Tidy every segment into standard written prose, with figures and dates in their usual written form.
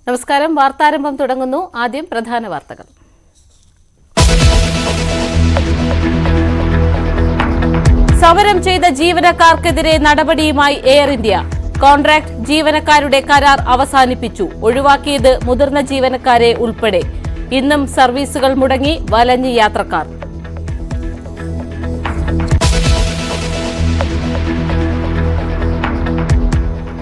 നമസ്കാരം. വാർത്താരംഭം തുടങ്ങുന്നു. ആദ്യം പ്രധാന വാർത്തകൾ. സമരം ചെയ്ത ജീവനക്കാർക്കെതിരെ നടപടിയുമായി എയർ ഇന്ത്യ. കോൺട്രാക്ട് ജീവനക്കാരുടെ കരാർ അവസാനിപ്പിച്ചു. ഒഴിവാക്കിയത് മുതിർന്ന ജീവനക്കാരെ ഉൾപ്പെടെ. ഇന്നും സർവീസുകൾ മുടങ്ങി വലഞ്ഞ് യാത്രക്കാർ.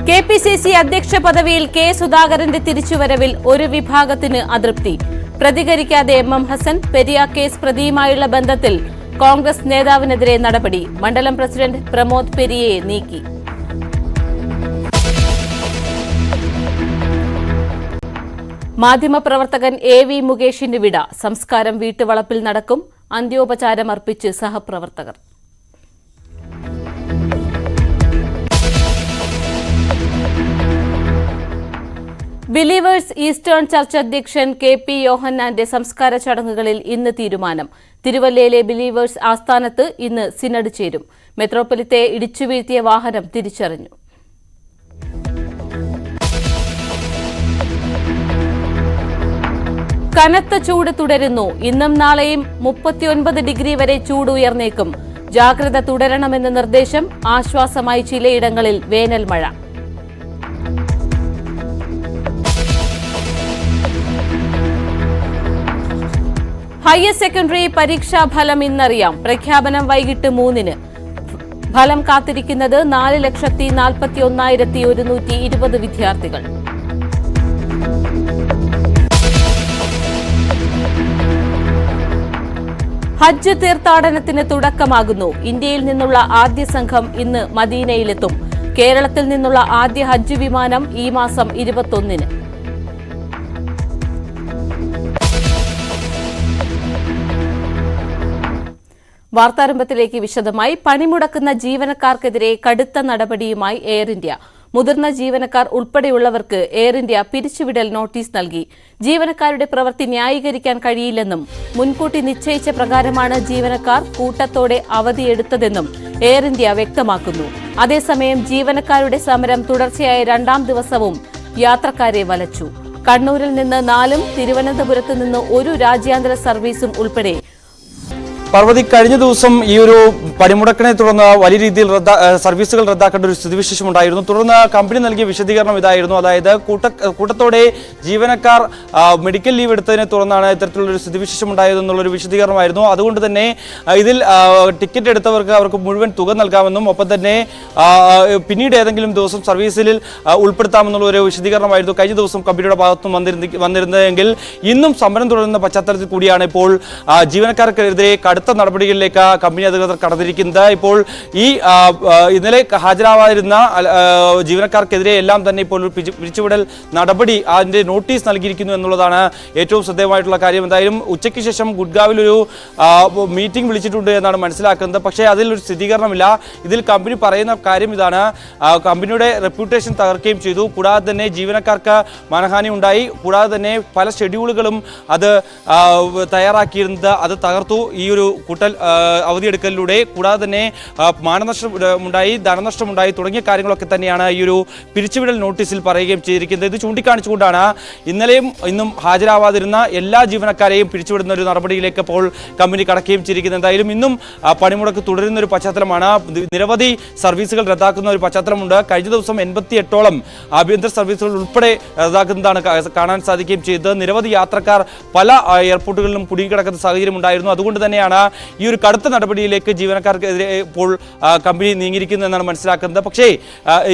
KPCC അധ്യക്ഷ പദവിയിൽ കെ സുധാകരന്റെ തിരിച്ചുവരവിൽ ഒരു വിഭാഗത്തിന് അതൃപ്തി. പ്രതികരിക്കാതെ MM ഹസൻ. പെരിയ കേസ് പ്രതിയുമായുള്ള ബന്ധത്തിൽ കോൺഗ്രസ് നേതാവിനെതിരെ നടപടി. മണ്ഡലം പ്രസിഡന്റ് പ്രമോദ് പെരിയയെ നീക്കി. മാധ്യമപ്രവർത്തകൻ AV മുകേഷിന് വിട. സംസ്കാരം വീട്ടുവളപ്പിൽ നടക്കും. അന്ത്യോപചാരം അർപ്പിച്ച് സഹപ്രവർത്തകർ. ബിലീവേഴ്സ് ഈസ്റ്റേൺ ചർച്ച് അധ്യക്ഷൻ KP യോഹന്നാന്റെ സംസ്കാര ചടങ്ങുകളിൽ ഇന്ന് തീരുമാനം. തിരുവല്ലയിലെ ബിലീവേഴ്സ് ആസ്ഥാനത്ത് ഇന്ന് സിനഡ് ചേരും. മെത്രോപ്പൊലിത്തെ ഇടിച്ചുവീഴ്ത്തിയ വാഹനം തിരിച്ചറിഞ്ഞു. കനത്ത ചൂട് തുടരുന്നു. ഇന്നും നാളെയും 39 ഡിഗ്രി വരെ ചൂട് ഉയർന്നേക്കും. ജാഗ്രത തുടരണമെന്ന നിർദ്ദേശം. ആശ്വാസമായി ചിലയിടങ്ങളിൽ വേനൽ മഴ. ഹയർ സെക്കൻഡറി പരീക്ഷാ ഫലം ഇന്നറിയാം. പ്രഖ്യാപനം വൈകിട്ട് 3-ന്. ഫലം കാത്തിരിക്കുന്നത് 4,41,120 വിദ്യാർത്ഥികൾ. ഹജ്ജ് തീർത്ഥാടനത്തിന് തുടക്കമാകുന്നു. ഇന്ത്യയിൽ നിന്നുള്ള ആദ്യ സംഘം ഇന്ന് മദീനയിലെത്തും. കേരളത്തിൽ നിന്നുള്ള ആദ്യ ഹജ്ജ് വിമാനം ഈ മാസം 21-ന്. വാർത്താരംഭത്തിലേക്ക് വിശദമായി. പണിമുടക്കുന്ന ജീവനക്കാർക്കെതിരെ കടുത്ത നടപടിയുമായി എയർ ഇന്ത്യ. മുതിർന്ന ജീവനക്കാർ ഉൾപ്പെടെയുള്ളവർക്ക് എയർ ഇന്ത്യ പിരിച്ചുവിടൽ നോട്ടീസ് നൽകി. ജീവനക്കാരുടെ പ്രവൃത്തി ന്യായീകരിക്കാൻ കഴിയില്ലെന്നും മുൻകൂട്ടി നിശ്ചയിച്ച പ്രകാരമാണ് ജീവനക്കാർ കൂട്ടത്തോടെ അവധിയെടുത്തതെന്നും എയർ ഇന്ത്യ വ്യക്തമാക്കുന്നു. അതേസമയം ജീവനക്കാരുടെ സമരം തുടർച്ചയായ 2ാം ദിവസവും യാത്രക്കാരെ വലച്ചു. കണ്ണൂരിൽ നിന്ന് 4-ഉം തിരുവനന്തപുരത്ത് നിന്ന് 1 രാജ്യാന്തര സർവീസും ഉൾപ്പെടെ പാർവതി, കഴിഞ്ഞ ദിവസം ഈ ഒരു പണിമുടക്കിനെ തുടർന്ന് വലിയ രീതിയിൽ സർവീസുകൾ റദ്ദാക്കേണ്ട ഒരു സ്ഥിതിവിശേഷം ഉണ്ടായിരുന്നു. തുടർന്ന് കമ്പനി നൽകിയ വിശദീകരണം ഇതായിരുന്നു. അതായത് കൂട്ടത്തോടെ ജീവനക്കാർ മെഡിക്കൽ ലീവ് എടുത്തതിനെ തുടർന്നാണ് ഇത്തരത്തിലുള്ളൊരു സ്ഥിതിവിശേഷം ഉണ്ടായതെന്നുള്ളൊരു വിശദീകരണമായിരുന്നു. അതുകൊണ്ട് തന്നെ ഇതിൽ ടിക്കറ്റ് എടുത്തവർക്ക് അവർക്ക് മുഴുവൻ തുക നൽകാമെന്നും ഒപ്പം തന്നെ പിന്നീട് ഏതെങ്കിലും ദിവസം സർവീസിൽ ഉൾപ്പെടുത്താമെന്നുള്ള ഒരു വിശദീകരണമായിരുന്നു കഴിഞ്ഞ ദിവസം കമ്പനിയുടെ ഭാഗത്തുനിന്ന് വന്നിരുന്നതെങ്കിൽ ഇന്നും സമരം തുടരുന്ന പശ്ചാത്തലത്തിൽ കൂടിയാണ് ഇപ്പോൾ ജീവനക്കാർക്കെതിരെ കടുത്ത നടപടികളിലേക്ക് കമ്പനി അധികൃതർ കടന്നിരിക്കുന്നത്. ഇപ്പോൾ ഈ ഇന്നലെ ഹാജരാവാതിരുന്ന ജീവനക്കാർക്കെതിരെ എല്ലാം തന്നെ ഇപ്പോൾ പിരിച്ചുവിടൽ നടപടി അതിന്റെ നോട്ടീസ് നൽകിയിരിക്കുന്നു എന്നുള്ളതാണ് ഏറ്റവും ശ്രദ്ധേയമായിട്ടുള്ള കാര്യം. എന്തായാലും ഉച്ചയ്ക്ക് ശേഷം ഗുഡ്ഗാവിൽ ഒരു മീറ്റിംഗ് വിളിച്ചിട്ടുണ്ട് എന്നാണ് മനസ്സിലാക്കുന്നത്. പക്ഷേ അതിലൊരു സ്ഥിരീകരണമില്ല. ഇതിൽ കമ്പനി പറയുന്ന കാര്യം ഇതാണ്: കമ്പനിയുടെ റെപ്യൂട്ടേഷൻ തകർക്കുകയും ചെയ്തു. കൂടാതെ തന്നെ ജീവനക്കാർക്ക് മാനഹാനി ഉണ്ടായി. കൂടാതെ തന്നെ പല ഷെഡ്യൂളുകളും അത് തയ്യാറാക്കിയിരുന്നത് അത് തകർത്തു ഈ ഒരു കൂട്ടൽ അവധിയെടുക്കലിലൂടെ. കൂടാതെ തന്നെ മാനനഷ്ടമുണ്ടായി, ധനനഷ്ടമുണ്ടായി തുടങ്ങിയ കാര്യങ്ങളൊക്കെ തന്നെയാണ് ഈ ഒരു പിരിച്ചുവിടൽ നോട്ടീസിൽ പറയുകയും ചെയ്തിരിക്കുന്നത്. ഇത് ചൂണ്ടിക്കാണിച്ചുകൊണ്ടാണ് ഇന്നലെയും ഇന്നും ഹാജരാവാതിരുന്ന എല്ലാ ജീവനക്കാരെയും പിരിച്ചുവിടുന്ന ഒരു നടപടിയിലേക്ക് ഇപ്പോൾ കമ്പനി കടക്കുകയും ചെയ്തിരിക്കുന്നത്. എന്തായാലും ഇന്നും പണിമുടക്ക് തുടരുന്ന ഒരു പശ്ചാത്തലമാണ്. നിരവധി സർവീസുകൾ റദ്ദാക്കുന്ന ഒരു പശ്ചാത്തലമുണ്ട്. കഴിഞ്ഞ ദിവസം 88ഓളം ആഭ്യന്തര സർവീസുകൾ ഉൾപ്പെടെ റദ്ദാക്കുന്നതാണ് കാണാൻ സാധിക്കുകയും ചെയ്തത്. നിരവധി യാത്രക്കാർ പല എയർപോർട്ടുകളിലും കുടുങ്ങിക്കിടക്കുന്ന സാഹചര്യം ഉണ്ടായിരുന്നു. അതുകൊണ്ട് തന്നെയാണ് ഈ ഒരു കടുത്ത നടപടിയിലേക്ക് ജീവനക്കാർക്കെതിരെ ഇപ്പോൾ കമ്പനി നീങ്ങിയിരിക്കുന്നത് എന്നാണ് മനസ്സിലാക്കുന്നത്. പക്ഷേ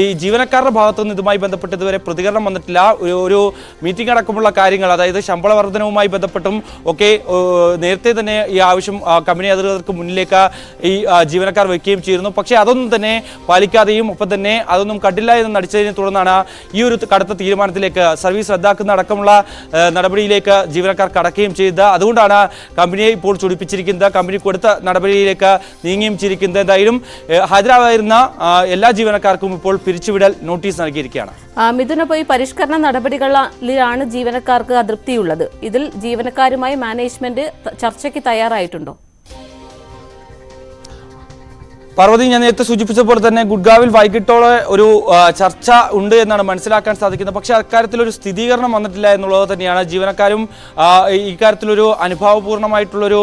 ഈ ജീവനക്കാരുടെ ഭാഗത്തുനിന്ന് ഇതുമായി ബന്ധപ്പെട്ട് ഇതുവരെ പ്രതികരണം വന്നിട്ടില്ല. ഒരു മീറ്റിംഗ് അടക്കമുള്ള കാര്യങ്ങൾ, അതായത് ശമ്പള വർധനവുമായി ബന്ധപ്പെട്ടും ഒക്കെ നേരത്തെ തന്നെ ഈ ആവശ്യം കമ്പനി അധികൃതർക്ക് മുന്നിലേക്ക് ഈ ജീവനക്കാർ വയ്ക്കുകയും ചെയ്തിരുന്നു. പക്ഷേ അതൊന്നും തന്നെ പാലിക്കാതെയും ഒപ്പം തന്നെ അതൊന്നും കണ്ടില്ല എന്ന് നടിച്ചതിനെ തുടർന്നാണ് ഈ ഒരു കടുത്ത തീരുമാനത്തിലേക്ക്, സർവീസ് റദ്ദാക്കുന്ന അടക്കമുള്ള നടപടിയിലേക്ക് ജീവനക്കാർ കടക്കുകയും ചെയ്തത്. അതുകൊണ്ടാണ് കമ്പനിയെ ഇപ്പോൾ ചൊടിപ്പിച്ചിരിക്കുന്നത്. കമ്പനി കൊടുത്ത നടപടിയിലേക്ക് നീങ്ങിയും ചിരിക്കുന്നത്. എന്തായാലും ഹാജരായിരുന്ന എല്ലാ ജീവനക്കാർക്കും ഇപ്പോൾ പിരിച്ചുവിടൽ നോട്ടീസ് നൽകിയിരിക്കുകയാണ്. മിഥുന, ഈ പരിഷ്കരണ നടപടികളിലാണ് ജീവനക്കാർക്ക് അതൃപ്തിയുള്ളത്. ഇതിൽ ജീവനക്കാരുമായി മാനേജ്മെന്റ് ചർച്ചയ്ക്ക് തയ്യാറായിട്ടുണ്ടോ? പാർവതി, ഞാൻ നേരത്തെ സൂചിപ്പിച്ചപ്പോൾ തന്നെ ഗുഡ്ഗാവിൽ വൈകിട്ടോടെ ഒരു ചർച്ച ഉണ്ട് എന്നാണ് മനസ്സിലാക്കാൻ സാധിക്കുന്നത്. പക്ഷേ അക്കാര്യത്തിലൊരു സ്ഥിരീകരണം വന്നിട്ടില്ല എന്നുള്ളത് തന്നെയാണ്. ജീവനക്കാരും ഇക്കാര്യത്തിലൊരു അനുഭാവപൂർണ്ണമായിട്ടുള്ളൊരു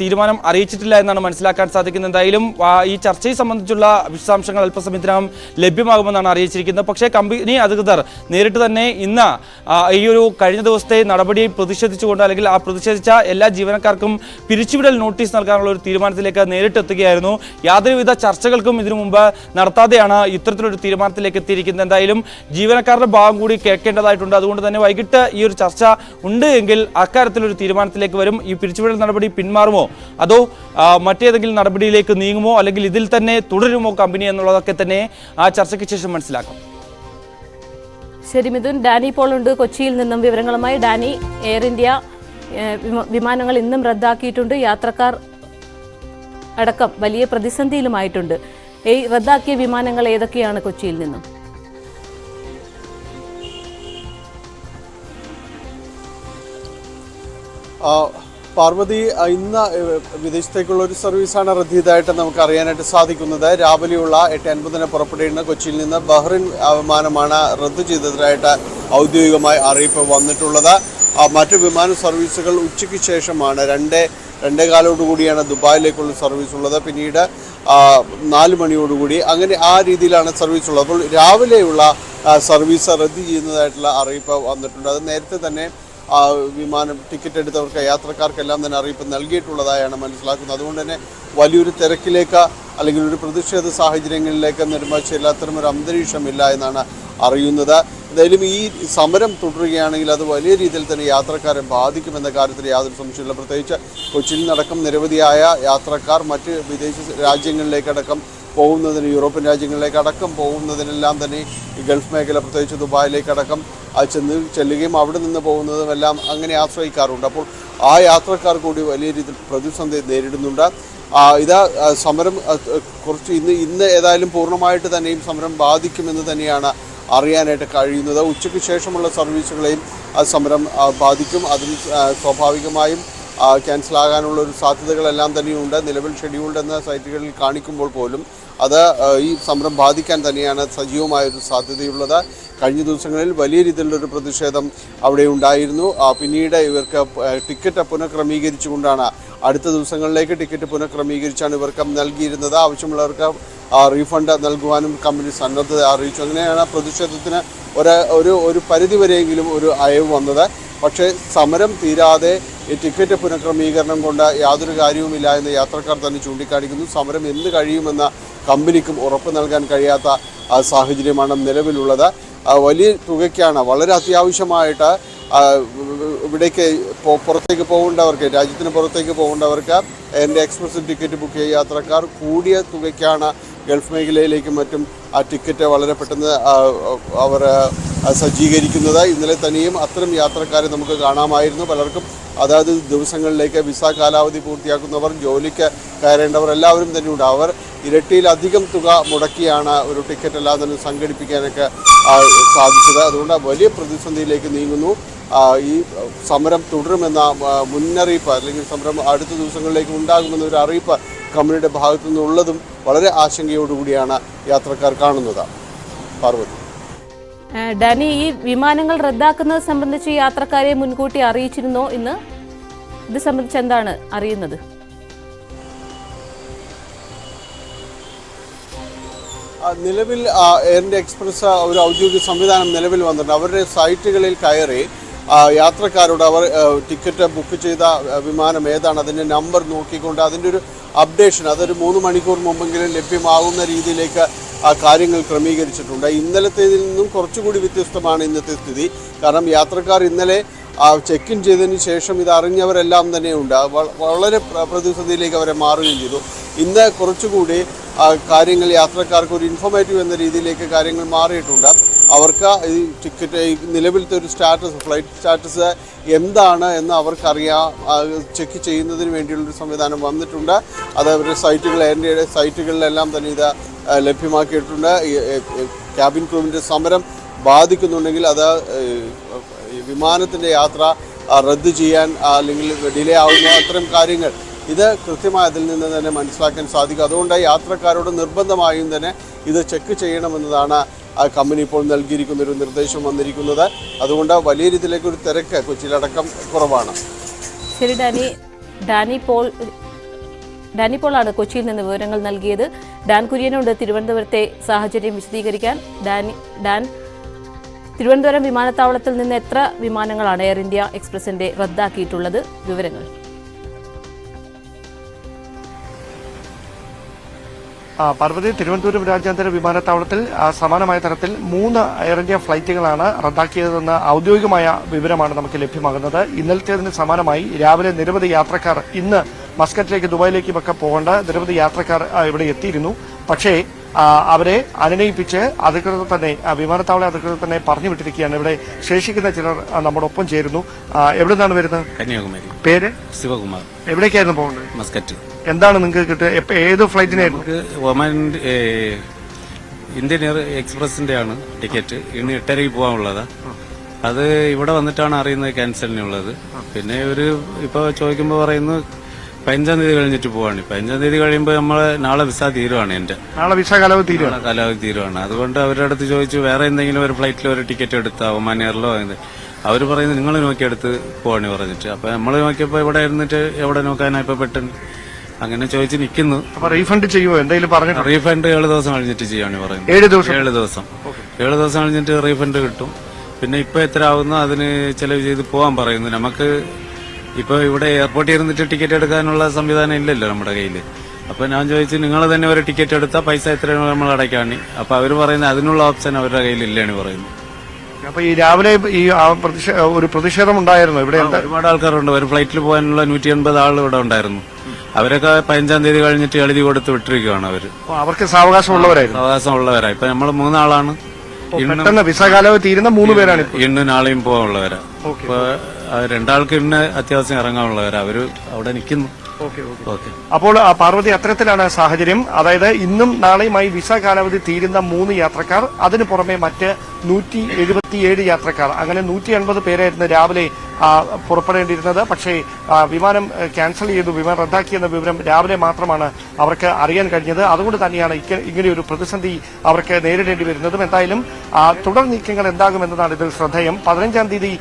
തീരുമാനം അറിയിച്ചിട്ടില്ല എന്നാണ് മനസ്സിലാക്കാൻ സാധിക്കുന്നത്. എന്തായാലും ഈ ചർച്ചയെ സംബന്ധിച്ചുള്ള വിശദാംശങ്ങൾ അല്പസമയത്തിനകം ലഭ്യമാകുമെന്നാണ് അറിയിച്ചിരിക്കുന്നത്. പക്ഷേ കമ്പനി അധികൃതർ നേരിട്ട് തന്നെ ഇന്ന് ഈ ഒരു കഴിഞ്ഞ ദിവസത്തെ നടപടിയെ പ്രതിഷേധിച്ചുകൊണ്ട് അല്ലെങ്കിൽ ആ പ്രതിഷേധിച്ച എല്ലാ ജീവനക്കാർക്കും പിരിച്ചുവിടൽ നോട്ടീസ് നൽകാനുള്ള ഒരു തീരുമാനത്തിലേക്ക് നേരിട്ടെത്തുകയായിരുന്നു. യാതൊരുവിധ ചർച്ചകൾക്കും ഇതിനു മുമ്പ് നടത്താതെയാണ് ഇത്തരത്തിലൊരു തീരുമാനത്തിലേക്ക് എത്തിയിരിക്കുന്നത്. എന്തായാലും ജീവനക്കാരുടെ ഭാഗം കൂടി കേൾക്കേണ്ടതായിട്ടുണ്ട്. അതുകൊണ്ട് തന്നെ വൈകിട്ട് ഈ ഒരു ചർച്ച ഉണ്ട് എങ്കിൽ അക്കാര്യത്തിലൊരു തീരുമാനത്തിലേക്ക് വരും. ഈ പിരിച്ചുവിടൽ നടപടി പിന്മാറുമോ അതോ മറ്റേതെങ്കിലും നടപടിയിലേക്ക് നീങ്ങുമോ അല്ലെങ്കിൽ ഇതിൽ തന്നെ തുടരുമോ കമ്പനി എന്നുള്ളതൊക്കെ തന്നെ ആ ചർച്ചയ്ക്ക് ശേഷം മനസ്സിലാക്കാം. ശരി മിഥുൻ, ഡാനി പോൾ ഉണ്ട് കൊച്ചിയിൽ നിന്നും വിവരങ്ങളുമായി. ഡാനി, എയർ ഇന്ത്യ വിമാനങ്ങൾ ഇന്നും റദ്ദാക്കിയിട്ടുണ്ട്. യാത്രക്കാർ അടക്കം വലിയ പ്രതിസന്ധിയിലുമായിട്ടുണ്ട്. ഈ റദ്ദാക്കിയ വിമാനങ്ങൾ ഏതൊക്കെയാണ് കൊച്ചിയിൽ നിന്നും? പാർവതി, ഇന്ന് വിദേശത്തേക്കുള്ള ഒരു സർവീസാണ് റദ്ദ് ചെയ്തതായിട്ട് നമുക്ക് അറിയാനായിട്ട് സാധിക്കുന്നത്. രാവിലെയുള്ള 8:50 പുറപ്പെടേണ്ട കൊച്ചിയിൽ നിന്ന് ബഹ്റിൻ വിമാനമാണ് റദ്ദ് ചെയ്തതായിട്ട് ഔദ്യോഗികമായി അറിയിപ്പ് വന്നിട്ടുള്ളത്. മറ്റ് വിമാന സർവീസുകൾ ഉച്ചയ്ക്ക് ശേഷമാണ് 2:15 ദുബായിലേക്കുള്ള സർവീസ് ഉള്ളത്. പിന്നീട് 4 മണിയോടുകൂടി അങ്ങനെ ആ രീതിയിലാണ് സർവീസ് ഉള്ളത്. അപ്പോൾ രാവിലെയുള്ള സർവീസ് റദ്ദ് ചെയ്യുന്നതായിട്ടുള്ള അറിയിപ്പ് വന്നിട്ടുണ്ട്. അത് നേരത്തെ തന്നെ വിമാനം ടിക്കറ്റ് എടുത്തവർക്ക് യാത്രക്കാർക്കെല്ലാം തന്നെ അറിയിപ്പ് നൽകിയിട്ടുള്ളതായാണ് മനസ്സിലാക്കുന്നത്. അതുകൊണ്ട് തന്നെ വലിയൊരു തിരക്കിലേക്ക് അല്ലെങ്കിൽ ഒരു പ്രതിഷേധ സാഹചര്യങ്ങളിലേക്ക് നെടുമ്പാശ്ശേരിയിൽ അത്തരമൊരു അന്തരീക്ഷമില്ല എന്നാണ് അറിയുന്നത്. എന്തായാലും ഈ സമരം തുടരുകയാണെങ്കിൽ അത് വലിയ രീതിയിൽ തന്നെ യാത്രക്കാരെ ബാധിക്കുമെന്ന കാര്യത്തിൽ യാതൊരു സംശയമില്ല. പ്രത്യേകിച്ച് കൊച്ചിയിൽ നിന്നടക്കം നിരവധിയായ യാത്രക്കാർ മറ്റ് വിദേശ രാജ്യങ്ങളിലേക്കടക്കം പോകുന്നതിന്, യൂറോപ്യൻ രാജ്യങ്ങളിലേക്കടക്കം പോകുന്നതിനെല്ലാം തന്നെ ഈ ഗൾഫ് മേഖല പ്രത്യേകിച്ച് ദുബായിലേക്കടക്കം ചെല്ലുകയും അവിടെ നിന്ന് പോകുന്നതും എല്ലാം അങ്ങനെ ആശ്രയിക്കാറുണ്ട്. അപ്പോൾ ആ യാത്രക്കാർ കൂടി വലിയ രീതിയിൽ പ്രതിസന്ധി നേരിടുന്നുണ്ട്. സമരം കുറച്ച് ഇന്ന് ഏതായാലും പൂർണ്ണമായിട്ട് തന്നെയും സമരം ബാധിക്കുമെന്ന് തന്നെയാണ് അറിയാനായിട്ട് കഴിയുന്നത്. ഉച്ചയ്ക്ക് ശേഷമുള്ള സർവീസുകളെയും സമരം ബാധിക്കും. അതിൽ സ്വാഭാവികമായും ക്യാൻസലാകാനുള്ള ഒരു സാധ്യതകളെല്ലാം തന്നെയുണ്ട്. നിലവിൽ ഷെഡ്യൂൾഡ് എന്ന സൈറ്റുകളിൽ കാണിക്കുമ്പോൾ പോലും അത് ഈ സമരം ബാധിക്കാൻ തന്നെയാണ് സജീവമായൊരു സാധ്യതയുള്ളത്. കഴിഞ്ഞ ദിവസങ്ങളിൽ വലിയ രീതിയിലുള്ളൊരു പ്രതിഷേധം അവിടെ ഉണ്ടായിരുന്നു. പിന്നീട് ഇവർക്ക് ടിക്കറ്റ് പുനഃക്രമീകരിച്ചുകൊണ്ടാണ് അടുത്ത ദിവസങ്ങളിലേക്ക് ടിക്കറ്റ് പുനഃക്രമീകരിച്ചാണ് ഇവർക്ക് നൽകിയിരുന്നത്. ആവശ്യമുള്ളവർക്ക് റീഫണ്ട് നൽകുവാനും കമ്പനി സന്നദ്ധത അറിയിച്ചു. അങ്ങനെയാണ് പ്രതിഷേധത്തിന് ഒരു പരിധിവരെയെങ്കിലും ഒരു അയവ് വന്നത്. പക്ഷേ സമരം തീരാതെ ഈ ടിക്കറ്റ് പുനഃക്രമീകരണം കൊണ്ട് യാതൊരു കാര്യവുമില്ല എന്ന് യാത്രക്കാർ തന്നെ ചൂണ്ടിക്കാണിക്കുന്നു. സമരം എന്ന് കഴിയുമെന്ന കമ്പനിക്കും ഉറപ്പ് നൽകാൻ കഴിയാത്ത സാഹചര്യമാണ് നിലവിലുള്ളത്. വലിയ തുകയ്ക്കാണ് വളരെ അത്യാവശ്യമായിട്ട് ഇവിടേക്ക് പുറത്തേക്ക് പോകേണ്ടവർക്ക്, രാജ്യത്തിന് പുറത്തേക്ക് പോകേണ്ടവർക്ക് എൻ്റെ എക്സ്പ്രസ് ടിക്കറ്റ് ബുക്ക് ചെയ്ത യാത്രക്കാർ കൂടിയ തുകയ്ക്കാണ് ഗൾഫ് മേഖലയിലേക്കും മറ്റും ആ ടിക്കറ്റ് വളരെ പെട്ടെന്ന് അവർ സജ്ജീകരിക്കുന്നത്. ഇന്നലെ തന്നെയും അത്തരം യാത്രക്കാരെ നമുക്ക് കാണാമായിരുന്നു. പലർക്കും അതാത് ദിവസങ്ങളിലേക്ക് വിസ കാലാവധി പൂർത്തിയാക്കുന്നവർ, ജോലിക്ക് കയറേണ്ടവർ എല്ലാവരും തന്നെയുണ്ട്. അവർ ഇരട്ടിയിലധികം തുക മുടക്കിയാണ് ഒരു ടിക്കറ്റ് എല്ലാം തന്നെ സംഘടിപ്പിക്കാനൊക്കെ സാധിച്ചത്. അതുകൊണ്ട് വലിയ പ്രതിസന്ധിയിലേക്ക് നീങ്ങുന്നു. ഈ സമരം തുടരുമെന്ന മുന്നറിയിപ്പ് അല്ലെങ്കിൽ സമരം അടുത്ത ദിവസങ്ങളിലേക്ക് ഉണ്ടാകുമെന്ന ഒരു അറിയിപ്പ് കമ്പനിയുടെ ഭാഗത്തു നിന്നുള്ളതും വളരെ ആശങ്കയോടുകൂടിയാണ് യാത്രക്കാർ കാണുന്നത്. പാർവതി, ഡാനി, ഈ വിമാനങ്ങൾ റദ്ദാക്കുന്നത് സംബന്ധിച്ച് യാത്രക്കാരെ മുൻകൂട്ടി അറിയിച്ചിരുന്നോ? ഇന്ന് ഇത് സംബന്ധിച്ച് എന്താണ് അറിയുന്നത്? നിലവിൽ എയർ ഇന്ത്യ എക്സ്പ്രസ് ഒരു ഔദ്യോഗിക സംവിധാനം നിലവിൽ വന്നിട്ടുണ്ട്. അവരുടെ സൈറ്റുകളിൽ കയറി യാത്രക്കാരോട് അവർ ടിക്കറ്റ് ബുക്ക് ചെയ്ത വിമാനം ഏതാണ്, അതിൻ്റെ നമ്പർ നോക്കിക്കൊണ്ട് അതിൻ്റെ ഒരു അപ്ഡേഷൻ അതൊരു 3 മണിക്കൂർ മുമ്പെങ്കിലും ലഭ്യമാകുന്ന രീതിയിലേക്ക് കാര്യങ്ങൾ ക്രമീകരിച്ചിട്ടുണ്ട്. ഇന്നലത്തേതിൽ നിന്നും കുറച്ചുകൂടി വ്യത്യസ്തമാണ് ഇന്നത്തെ സ്ഥിതി. കാരണം യാത്രക്കാർ ഇന്നലെ ചെക്ക് ഇൻ ചെയ്തതിന് ശേഷം ഇത് അറിഞ്ഞവരെല്ലാം തന്നെയുണ്ട്. വളരെ പ്രതിസന്ധിയിലേക്ക് അവരെ മാറുകയും ചെയ്തു. ഇന്ന് കുറച്ചുകൂടി കാര്യങ്ങൾ യാത്രക്കാർക്ക് ഒരു ഇൻഫോർമേറ്റീവ് എന്ന രീതിയിലേക്ക് കാര്യങ്ങൾ മാറിയിട്ടുണ്ട്. അവർക്ക് ഈ ടിക്കറ്റ് നിലവിലത്തെ ഒരു സ്റ്റാറ്റസ്, ഫ്ലൈറ്റ് സ്റ്റാറ്റസ് എന്താണ് എന്ന് അവർക്കറിയാം. ചെക്ക് ചെയ്യുന്നതിന് വേണ്ടിയുള്ളൊരു സംവിധാനം വന്നിട്ടുണ്ട്. അത് അവരുടെ സൈറ്റുകൾ, എയർ ഇന്ത്യയുടെ സൈറ്റുകളിലെല്ലാം തന്നെ ഇത് ലഭ്യമാക്കിയിട്ടുണ്ട്. ക്യാബിൻ ക്രൂവിൻ്റെ സമരം ബാധിക്കുന്നുണ്ടെങ്കിൽ അത് വിമാനത്തിൻ്റെ യാത്ര റദ്ദ് ചെയ്യാൻ അല്ലെങ്കിൽ ഡിലേ ആവുന്ന അത്തരം കാര്യങ്ങൾ ഇത് കൃത്യമായി അതിൽ നിന്ന് തന്നെ മനസ്സിലാക്കാൻ സാധിക്കും. അതുകൊണ്ട് യാത്രക്കാരോട് നിർബന്ധമായും തന്നെ ഇത് ചെക്ക് ചെയ്യണമെന്നതാണ് കമ്പനി ഇപ്പോൾ നൽകിയിരിക്കുന്ന ഒരു നിർദ്ദേശം വന്നിരിക്കുന്നത്. അതുകൊണ്ട് വലിയ രീതിയിലേക്കൊരു തിരക്ക് കൊച്ചിയിലടക്കം കുറവാണ്. ശരി ഡാനി പോളാണ് കൊച്ചിയിൽ നിന്ന് വിവരങ്ങൾ നൽകിയത്. ഡാൻ കുര്യനുണ്ട് തിരുവനന്തപുരത്തെ സാഹചര്യം വിശദീകരിക്കാൻ. ഡാൻ, തിരുവനന്തപുരം വിമാനത്താവളത്തിൽ നിന്ന് എത്ര വിമാനങ്ങളാണ് എയർ ഇന്ത്യ എക്സ്പ്രസിന്റെ റദ്ദാക്കിയിട്ടുള്ളത്? വിവരങ്ങൾ. പാർവതി, തിരുവനന്തപുരം രാജ്യാന്തര വിമാനത്താവളത്തിൽ സമാനമായ തരത്തിൽ 3 എയർ ഇന്ത്യ ഫ്ലൈറ്റുകളാണ് റദ്ദാക്കിയതെന്ന ഔദ്യോഗികമായ വിവരമാണ് നമുക്ക് ലഭ്യമാകുന്നത്. ഇന്നലത്തേതിന് സമാനമായി രാവിലെ നിരവധി യാത്രക്കാർ, ഇന്ന് മസ്കറ്റിലേക്ക് ദുബായിലേക്കുമൊക്കെ പോകേണ്ട നിരവധി യാത്രക്കാർ ഇവിടെ എത്തിയിരുന്നു. പക്ഷേ അവരെ അനുനയിപ്പിച്ച് അധികൃതർ തന്നെ, വിമാനത്താവള അധികൃതർ തന്നെ പറഞ്ഞു വിട്ടിരിക്കുകയാണ്. ഇവിടെ ശേഷിക്കുന്ന ചിലർ നമ്മോടൊപ്പം ചേരുന്നു. എവിടെ നിന്നാണ് വരുന്നത്? കന്യാകുമാരി. പേര്? ശിവകുമാർ. എവിടേക്കായിരുന്നു പോകുന്നത്? മസ്കറ്റ്. എന്താണ് നിങ്ങൾക്ക് കിട്ടുക? ഏത് ഫ്ലൈറ്റിനായിരുന്നു? ഒമാൻ ഇന്ത്യൻ എക്സ്പ്രസിന്റെ ആണ് ടിക്കറ്റ്. ഇന്ന് 8:30 പോകാനുള്ളതാ. അത് ഇവിടെ വന്നിട്ടാണ് അറിയുന്നത് ക്യാൻസലിനുള്ളത്. പിന്നെ ഇപ്പൊ ചോദിക്കുമ്പോൾ പറയുന്നു 15-ാം തീയതി കഴിഞ്ഞിട്ട് പോവാണ്. 15-ാം തീയതി കഴിയുമ്പോൾ നമ്മളെ നാളെ വിസ തീരുവാണ്. നാളെ വിസ കാലാവധി തീരുവാണ്. അതുകൊണ്ട് അവരുടെ അടുത്ത് ചോദിച്ചു വേറെ എന്തെങ്കിലും ഒരു ഫ്ലൈറ്റിൽ ഒരു ടിക്കറ്റ് എടുത്താ ഒമാൻ എയറിലോ. അവർ പറയുന്നത് നിങ്ങൾ നോക്കിയെടുത്ത് പോവാണ് പറഞ്ഞിട്ട്. അപ്പൊ നമ്മൾ നോക്കിയപ്പോ ഇവിടെ ഇരുന്നിട്ട് എവിടെ നോക്കാനാ ഇപ്പൊ പെട്ടെന്ന് അങ്ങനെ ചോദിച്ച് നിൽക്കുന്നു. റീഫണ്ട് ചെയ്യുമോ? എന്തെങ്കിലും പറഞ്ഞു? റീഫണ്ട് 7 ദിവസം കഴിഞ്ഞിട്ട് ചെയ്യാന്ന് പറയുന്നത്. 7 ദിവസം 7 ദിവസം കഴിഞ്ഞിട്ട് റീഫണ്ട് കിട്ടും. പിന്നെ ഇപ്പൊ എത്ര ആവുന്നോ അതിന് ചെലവ് ചെയ്ത് പോവാൻ പറയുന്നു. നമുക്ക് ഇപ്പൊ ഇവിടെ എയർപോർട്ടിൽ ഇരുന്നിട്ട് ടിക്കറ്റ് എടുക്കാനുള്ള സംവിധാനം ഇല്ലല്ലോ നമ്മുടെ കയ്യിൽ. അപ്പൊ ഞാൻ ചോദിച്ചു നിങ്ങൾ തന്നെ ഒരു ടിക്കറ്റ് എടുത്താൽ പൈസ എത്രയാണ് നമ്മൾ അടയ്ക്കാണ്. അപ്പൊ അവർ പറയുന്നത് അതിനുള്ള ഓപ്ഷൻ അവരുടെ കയ്യിൽ ഇല്ലാണ് പറയുന്നത്. അപ്പൊ ഈ രാവിലെ ഒരു പ്രതിഷേധം ഉണ്ടായിരുന്നു ഇവിടെ? ഒരുപാട് ആൾക്കാരുണ്ട്. ഒരു ഫ്ലൈറ്റിൽ പോകാനുള്ള 180 ആൾ ഇവിടെ ഉണ്ടായിരുന്നു. അവരൊക്കെ 15-ാം തീയതി കഴിഞ്ഞിട്ട് എഴുതി കൊടുത്ത് വിട്ടിരിക്കുകയാണ്. അവർക്ക് സാവകാശമുള്ളവരായി. ഇപ്പൊ നമ്മൾ 3 ആളാണ്. വിസ കാലാവധി തീരുന്ന 3 പേരാണ്. ഇന്ന് നാളെയും പോകാനുള്ളവരാ. ഇപ്പൊ 2 ആൾക്ക് ഇന്ന് അത്യാവശ്യം ഇറങ്ങാനുള്ളവരാ. അവര് അവിടെ നിൽക്കുന്നു. അപ്പോൾ പാർവതി, അത്തരത്തിലാണ് സാഹചര്യം. അതായത് ഇന്നും നാളെയുമായി വിസ കാലാവധി തീരുന്ന 3 യാത്രക്കാർ, അതിനു പുറമെ മറ്റ് 177 യാത്രക്കാർ, അങ്ങനെ 180 പേരായിരുന്നു രാവിലെ പുറപ്പെടേണ്ടിയിരുന്നത്. പക്ഷേ വിമാനം ക്യാൻസൽ ചെയ്തു, വിമാനം റദ്ദാക്കിയെന്ന വിവരം രാവിലെ മാത്രമാണ് അവർക്ക് അറിയാൻ കഴിഞ്ഞത്. അതുകൊണ്ട് തന്നെയാണ് ഇങ്ങനെയൊരു പ്രതിസന്ധി അവർക്ക് നേരിടേണ്ടി വരുന്നതും. എന്തായാലും തുടർ നീക്കങ്ങൾ എന്താകുമെന്നതാണ് ഇതിൽ ശ്രദ്ധേയം. 15-ാം തീയതി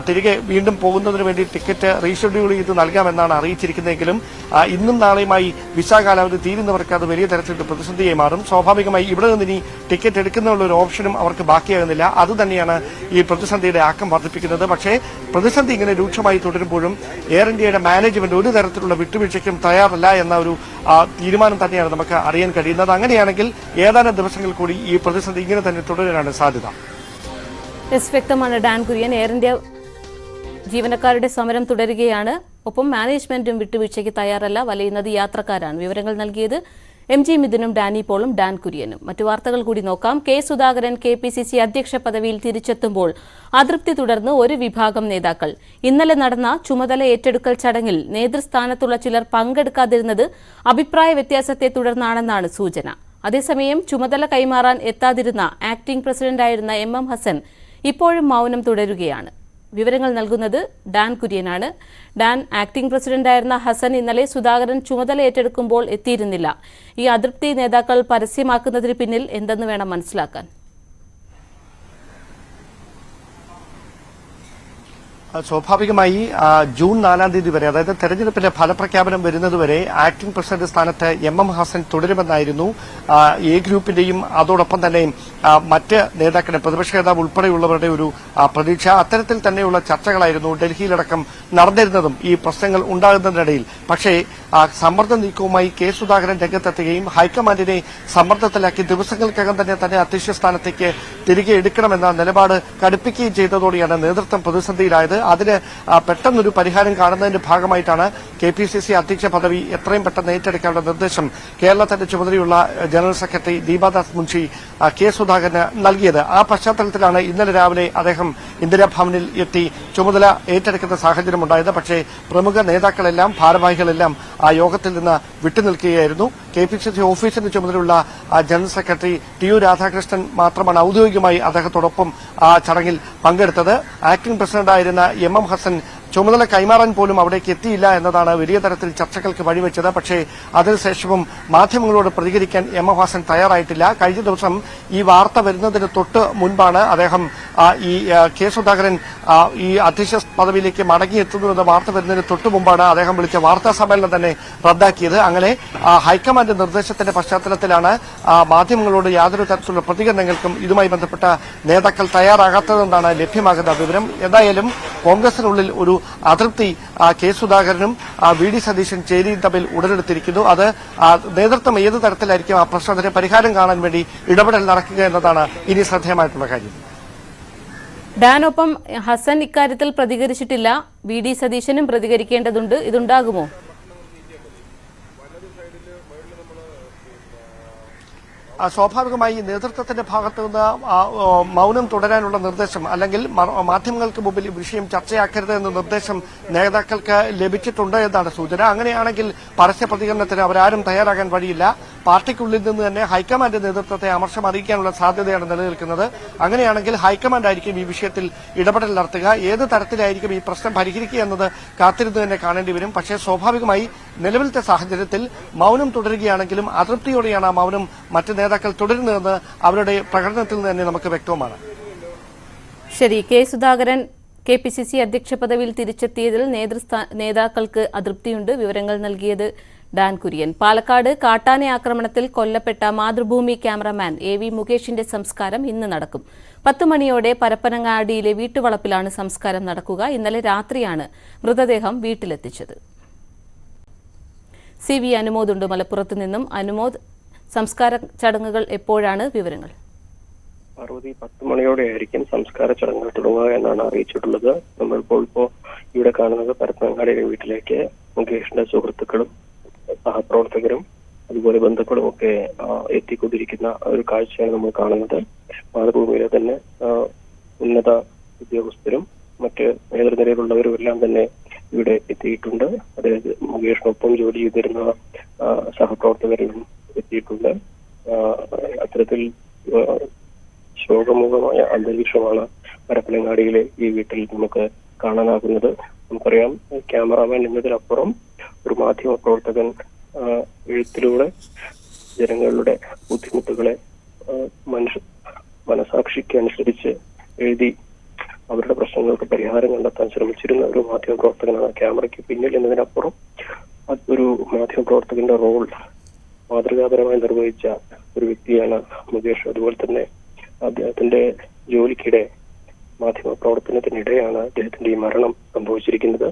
തിരികെ വീണ്ടും പോകുന്നതിന് വേണ്ടി ടിക്കറ്റ് റീഷെഡ്യൂൾ ചെയ്ത് നൽകാമെന്നാണ് അറിയിച്ചിരിക്കുന്നതെങ്കിലും ഇന്നും നാളെയുമായി വിസ കാലാവധി തീരുന്നവർക്ക് അത് വലിയ തരത്തിലുള്ള പ്രതിസന്ധിയായി മാറും. സ്വാഭാവികമായി ഇവിടെ നിന്ന് ഇനി ടിക്കറ്റ് എടുക്കുന്നുള്ള ഒരു ഓപ്ഷനും അവർക്ക് ബാക്കിയാകുന്നില്ല. അതുതന്നെയാണ് ഈ പ്രതിസന്ധിയുടെ ആക്കം വർദ്ധിപ്പിക്കുന്നത്. പക്ഷേ പ്രതിസന്ധി ഇങ്ങനെ രൂക്ഷമായി തുടരുമ്പോഴും എയർ ഇന്ത്യയുടെ മാനേജ്മെന്റ് ഒരു തരത്തിലുള്ള വിട്ടുവീഴ്ചയ്ക്കും തയ്യാറല്ല എന്ന ഒരു തീരുമാനം തന്നെയാണ് നമുക്ക് അറിയാൻ കഴിയുന്നത്. അങ്ങനെയാണെങ്കിൽ ഏതാനും ദിവസങ്ങൾ കൂടി ഈ പ്രതിസന്ധി ഇങ്ങനെ തന്നെ തുടരാനാണ് സാധ്യത. വ്യക്തമാണ് ഡാൻ കുര്യൻ. എയർ ഇന്ത്യ ജീവനക്കാരുടെ സമരം തുടരുകയാണ്. ഒപ്പം മാനേജ്മെന്റും വിട്ടുവീഴ്ചയ്ക്ക് തയ്യാറല്ല. വലയുന്നത് യാത്രക്കാരാണ്. വിവരങ്ങൾ നൽകിയത് MG മിഥുനും ഡാനി പോളും ഡാൻ കുര്യനും. മറ്റു വാർത്തകൾ കൂടി നോക്കാം. കെ സുധാകരൻ KPCC അധ്യക്ഷ പദവിയിൽ തിരിച്ചെത്തുമ്പോൾ അതൃപ്തി തുടർന്ന് ഒരു വിഭാഗം നേതാക്കൾ. ഇന്നലെ നടന്ന ചുമതല ഏറ്റെടുക്കൽ ചടങ്ങിൽ നേതൃസ്ഥാനത്തുള്ള ചിലർ പങ്കെടുക്കാതിരുന്നത് അഭിപ്രായ വ്യത്യാസത്തെ തുടർന്നാണെന്നാണ് സൂചന. അതേസമയം ചുമതല കൈമാറാൻ എത്താതിരുന്ന ആക്ടിംഗ് പ്രസിഡന്റായിരുന്ന MM ഹസൻ ഇപ്പോഴും മൗനം തുടരുകയാണ്. വിവരങ്ങൾ നൽകുന്നത് ഡാൻ കുര്യനാണ്. ഡാൻ, ആക്ടിംഗ് പ്രസിഡന്റായിരുന്ന ഹസൻ ഇന്നലെ സുധാകരൻ ചുമതല ഏറ്റെടുക്കുമ്പോൾ എത്തിയിരുന്നില്ല. ഈ അതൃപ്തി നേതാക്കൾ പരസ്യമാക്കുന്നതിന് പിന്നിൽ എന്തെന്ന് വേണം മനസ്സിലാക്കാൻ? സ്വാഭാവികമായി ജൂൺ 4-ാം തീയതി വരെ, അതായത് തെരഞ്ഞെടുപ്പിന്റെ ഫലപ്രഖ്യാപനം വരുന്നതുവരെ ആക്ടിംഗ് പ്രസിഡന്റ് സ്ഥാനത്ത് MM ഹസൻ തുടരുമെന്നായിരുന്നു എ ഗ്രൂപ്പിന്റെയും അതോടൊപ്പം തന്നെ മറ്റ് നേതാക്കളുടെ, പ്രതിപക്ഷ നേതാവ് ഉൾപ്പെടെയുള്ളവരുടെ ഒരു പ്രതീക്ഷ. അത്തരത്തിൽ തന്നെയുള്ള ചർച്ചകളായിരുന്നു ഡൽഹിയിലടക്കം നടന്നിരുന്നതും ഈ പ്രശ്നങ്ങൾ ഉണ്ടാകുന്നതിനിടയിൽ. പക്ഷേ സമ്മർദ്ദ നീക്കവുമായി കെ സുധാകരൻ രംഗത്തെത്തുകയും ഹൈക്കമാൻഡിനെ സമ്മർദ്ദത്തിലാക്കി ദിവസങ്ങൾക്കകം തന്നെ അധ്യക്ഷ സ്ഥാനത്തേക്ക് തിരികെ എടുക്കണമെന്ന നിലപാട് കടുപ്പിക്കുകയും ചെയ്തതോടെയാണ് നേതൃത്വം പ്രതിസന്ധിയിലായത്. അതിന് പെട്ടെന്നൊരു പരിഹാരം കാണുന്നതിന്റെ ഭാഗമായിട്ടാണ് KPCC അധ്യക്ഷ പദവി എത്രയും പെട്ടെന്ന് ഏറ്റെടുക്കാനുള്ള നിർദ്ദേശം കേരളത്തിന്റെ ചുമതലയുള്ള general secretary Deepa Das Munshi K സുധാകരന് നൽകിയത്. ആ പശ്ചാത്തലത്തിലാണ് ഇന്നലെ രാവിലെ അദ്ദേഹം ഇന്ദിരാഭവനിൽ എത്തി ചുമതല ഏറ്റെടുക്കുന്ന സാഹചര്യമുണ്ടായത്. പക്ഷേ പ്രമുഖ നേതാക്കളെല്ലാം, ഭാരവാഹികളെല്ലാം ആ യോഗത്തിൽ നിന്ന് വിട്ടുനിൽക്കുകയായിരുന്നു. KPCC ഓഫീസിന്റെ ചുമതലയുള്ള ജനറൽ സെക്രട്ടറി TU രാധാകൃഷ്ണൻ മാത്രമാണ് ഔദ്യോഗികമായി അദ്ദേഹത്തോടൊപ്പം ആ ചടങ്ങിൽ പങ്കെടുത്തത്. ആക്ടിംഗ് പ്രസിഡന്റായിരുന്ന MM ഹസൻ ചുമതല കൈമാറാൻ പോലും അവിടേക്ക് എത്തിയില്ല എന്നതാണ് വലിയ തരത്തിൽ ചർച്ചകൾക്ക് വഴിവെച്ചത്. പക്ഷേ അതിനുശേഷവും മാധ്യമങ്ങളോട് പ്രതികരിക്കാൻ എം എം ഹാസൻ തയ്യാറായിട്ടില്ല. കഴിഞ്ഞ ദിവസം ഈ വാർത്ത വരുന്നതിന് തൊട്ട് മുൻപാണ് അദ്ദേഹം ഈ കെ സുധാകരൻ ഈ അധ്യക്ഷ പദവിയിലേക്ക് മടങ്ങിയെത്തുന്നുവെന്ന വാർത്ത വരുന്നതിന് തൊട്ട് മുമ്പാണ് അദ്ദേഹം വിളിച്ച വാർത്താ സമ്മേളനം തന്നെ റദ്ദാക്കിയത്. അങ്ങനെ ഹൈക്കമാൻഡ് നിർദ്ദേശത്തിന്റെ പശ്ചാത്തലത്തിലാണ് മാധ്യമങ്ങളോട് യാതൊരു തരത്തിലുള്ള പ്രതികരണങ്ങൾക്കും ഇതുമായി ബന്ധപ്പെട്ട നേതാക്കൾ തയ്യാറാകാത്തതെന്നാണ് ലഭ്യമാകുന്ന വിവരം. എന്തായാലും കോൺഗ്രസിനുള്ളിൽ ഒരു അതൃപ്തി കെ സുധാകരനും വി ഡി സതീശൻ ചേരിയും തമ്മിൽ ഉടലെടുത്തിരിക്കുന്നു. അത് നേതൃത്വം ഏത് തരത്തിലായിരിക്കും ആ പ്രശ്നത്തിന് പരിഹാരം കാണാൻ വേണ്ടി ഇടപെടൽ നടക്കുക എന്നതാണ് ഇനി ശ്രദ്ധേയമായിട്ടുള്ള കാര്യം. ഡാനൊപ്പം ഹസൻ ഇക്കാര്യത്തിൽ പ്രതികരിച്ചിട്ടില്ല. വി ഡി സതീശനും പ്രതികരിക്കേണ്ടതുണ്ട്. ഇതുണ്ടാകുമോ? സ്വാഭാവികമായി നേതൃത്വത്തിന്റെ ഭാഗത്തുനിന്ന് മൗനം തുടരാനുള്ള നിർദ്ദേശം അല്ലെങ്കിൽ മാധ്യമങ്ങൾക്ക് മുമ്പിൽ വിഷയം ചർച്ചയാക്കരുത് എന്ന നിർദ്ദേശം നേതാക്കൾക്ക് ലഭിച്ചിട്ടുണ്ട് എന്നാണ് സൂചന. അങ്ങനെയാണെങ്കിൽ പരസ്യ പ്രതികരണത്തിന് അവരാരും തയ്യാറാകാൻ വഴിയില്ല. പാർട്ടിക്കുള്ളിൽ നിന്ന് തന്നെ ഹൈക്കമാൻഡ് നേതൃത്വത്തെ അമർഷം അറിയിക്കാനുള്ള സാധ്യതയാണ് നിലനിൽക്കുന്നത്. അങ്ങനെയാണെങ്കിൽ ഹൈക്കമാൻഡ് ആയിരിക്കും ഈ വിഷയത്തിൽ ഇടപെടൽ നടത്തുക. ഏത് തരത്തിലായിരിക്കും ഈ പ്രശ്നം പരിഹരിക്കുക എന്നത് കാത്തിരുന്ന് തന്നെ കാണേണ്ടി വരും. പക്ഷേ സ്വാഭാവികമായി നിലവിലത്തെ സാഹചര്യത്തിൽ മൗനം തുടരുകയാണെങ്കിലും അതൃപ്തിയോടെയാണ് ആ മൗനം മറ്റ് നേതാക്കൾ തുടരുന്നതെന്ന് അവരുടെ പ്രകടനത്തിൽ നിന്ന് തന്നെ നമുക്ക് വ്യക്തമാണ്. ശരി, കെ സുധാകരൻ KPCC അധ്യക്ഷ പദവിയിൽ തിരിച്ചെത്തിയതിൽ നേതാക്കൾക്ക് അതൃപ്തിയുണ്ട്. വിവരങ്ങൾ നൽകിയത് ഡാൻ കുര്യൻ. പാലക്കാട് കാട്ടാന ആക്രമണത്തിൽ കൊല്ലപ്പെട്ട മാതൃഭൂമി ക്യാമറമാൻ AV മുകേഷിന്റെ സംസ്കാരം ഇന്ന് നടക്കും. 10 മണിയോടെ പരപ്പനങ്ങാടിയിലെ വീട്ടുവളപ്പിലാണ് സംസ്കാരം നടക്കുക. ഇന്നലെ രാത്രിയാണ് മൃതദേഹം വീട്ടിലെത്തിച്ചത്. CV അനുമോദ് ഉണ്ട് മലപ്പുറത്ത് നിന്നും. അനുമോദ്, സംസ്കാര ചടങ്ങുകൾ എപ്പോഴാണ്? വിവരങ്ങൾ. പാർവതി 10 മണിയോടെ ആയിരിക്കും സംസ്കാര ചടങ്ങുകൾ തുടങ്ങുക എന്നാണ് അറിയിച്ചിട്ടുള്ളത്. നമ്മളിപ്പോൾ ഇവിടെ കാണുന്നത് പരപ്പനങ്ങാടിയുടെ വീട്ടിലേക്ക് മുകേഷിന്റെ സുഹൃത്തുക്കളും സഹപ്രവർത്തകരും അതുപോലെ ബന്ധുക്കളും ഒക്കെ എത്തിക്കൊണ്ടിരിക്കുന്ന ഒരു കാഴ്ചയാണ് നമ്മൾ കാണുന്നത്. മാതൃഭൂമിയിലെ തന്നെ ഉന്നത ഉദ്യോഗസ്ഥരും മറ്റ് നേതൃനിരയിലുള്ളവരും എല്ലാം തന്നെ ഇവിടെ എത്തിയിട്ടുണ്ട്. അതായത് മുകേഷിനൊപ്പം ജോലി ചെയ്തിരുന്ന സഹപ്രവർത്തകരും എത്തിയിട്ടുണ്ട്. അത്തരത്തിൽ ശോകമുഖമായ അന്തരീക്ഷമാണ് പരപ്പനങ്ങാടിയിലെ ഈ വീട്ടിൽ നമുക്ക് കാണാനാകുന്നത്. നമുക്കറിയാം, ക്യാമറാമാൻ എന്നതിനപ്പുറം ഒരു മാധ്യമ പ്രവർത്തകൻ എഴുത്തിലൂടെ ജനങ്ങളുടെ ബുദ്ധിമുട്ടുകളെ മനസാക്ഷിക്ക് അനുസരിച്ച് എഴുതി അവരുടെ പ്രശ്നങ്ങൾക്ക് പരിഹാരം കണ്ടെത്താൻ ശ്രമിച്ചിരുന്ന ഒരു മാധ്യമ പ്രവർത്തകനാണ്. ക്യാമറയ്ക്ക് പിന്നിൽ എന്നതിനപ്പുറം ഒരു മാധ്യമ പ്രവർത്തകന്റെ റോൾ മാതൃകാപരമായി നിർവഹിച്ച ഒരു വ്യക്തിയാണ് മുകേഷ്. അതുപോലെ തന്നെ അദ്ദേഹത്തിന്റെ ജോലിക്കിടെ മാധ്യമ പ്രവർത്തനത്തിനിടെയാണ് അദ്ദേഹത്തിന്റെ ഈ മരണം സംഭവിച്ചിരിക്കുന്നത്.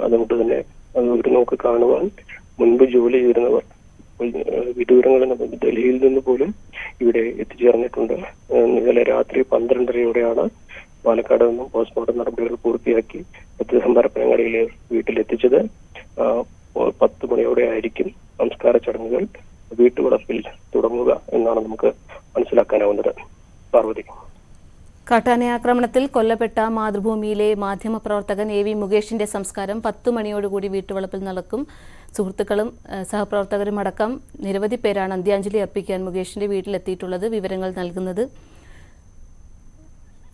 അതുകൊണ്ട് തന്നെ അത് ഒരു നോക്ക് കാണുവാൻ മുൻപ് ജോലി ചെയ്തിരുന്നവർ വിദൂരങ്ങളിൽ നിന്ന് ഡൽഹിയിൽ നിന്ന് പോലും ഇവിടെ എത്തിച്ചേർന്നിട്ടുണ്ട്. ഇന്നലെ രാത്രി 12:30യോടെയാണ് പാലക്കാട് നിന്നും പോസ്റ്റ്മോർട്ടം നടപടികൾ പൂർത്തിയാക്കി മൃതദേഹം പരപ്പനങ്ങാടിയിലെ വീട്ടിലെത്തിച്ചത്. 10 മണിയോടെ ആയിരിക്കും സംസ്കാര ചടങ്ങുകൾ വീട്ടുവളപ്പിൽ തുടങ്ങുക എന്നാണ് നമുക്ക് മനസ്സിലാക്കാനാവുന്നത്. പാർവതി, കാട്ടാനയാക്രമണത്തിൽ കൊല്ലപ്പെട്ട മാതൃഭൂമിയിലെ മാധ്യമപ്രവർത്തകൻ AV മുകേഷിന്റെ സംസ്കാരം 10 മണിയോടുകൂടി വീട്ടുവളപ്പിൽ നടക്കും. സുഹൃത്തുക്കളും സഹപ്രവർത്തകരും അടക്കം നിരവധി പേരാണ് അന്ത്യാഞ്ജലി അർപ്പിക്കാൻ മുകേഷിന്റെ വീട്ടിലെത്തിയിട്ടുള്ളത്. വിവരങ്ങൾ നൽകുന്നത്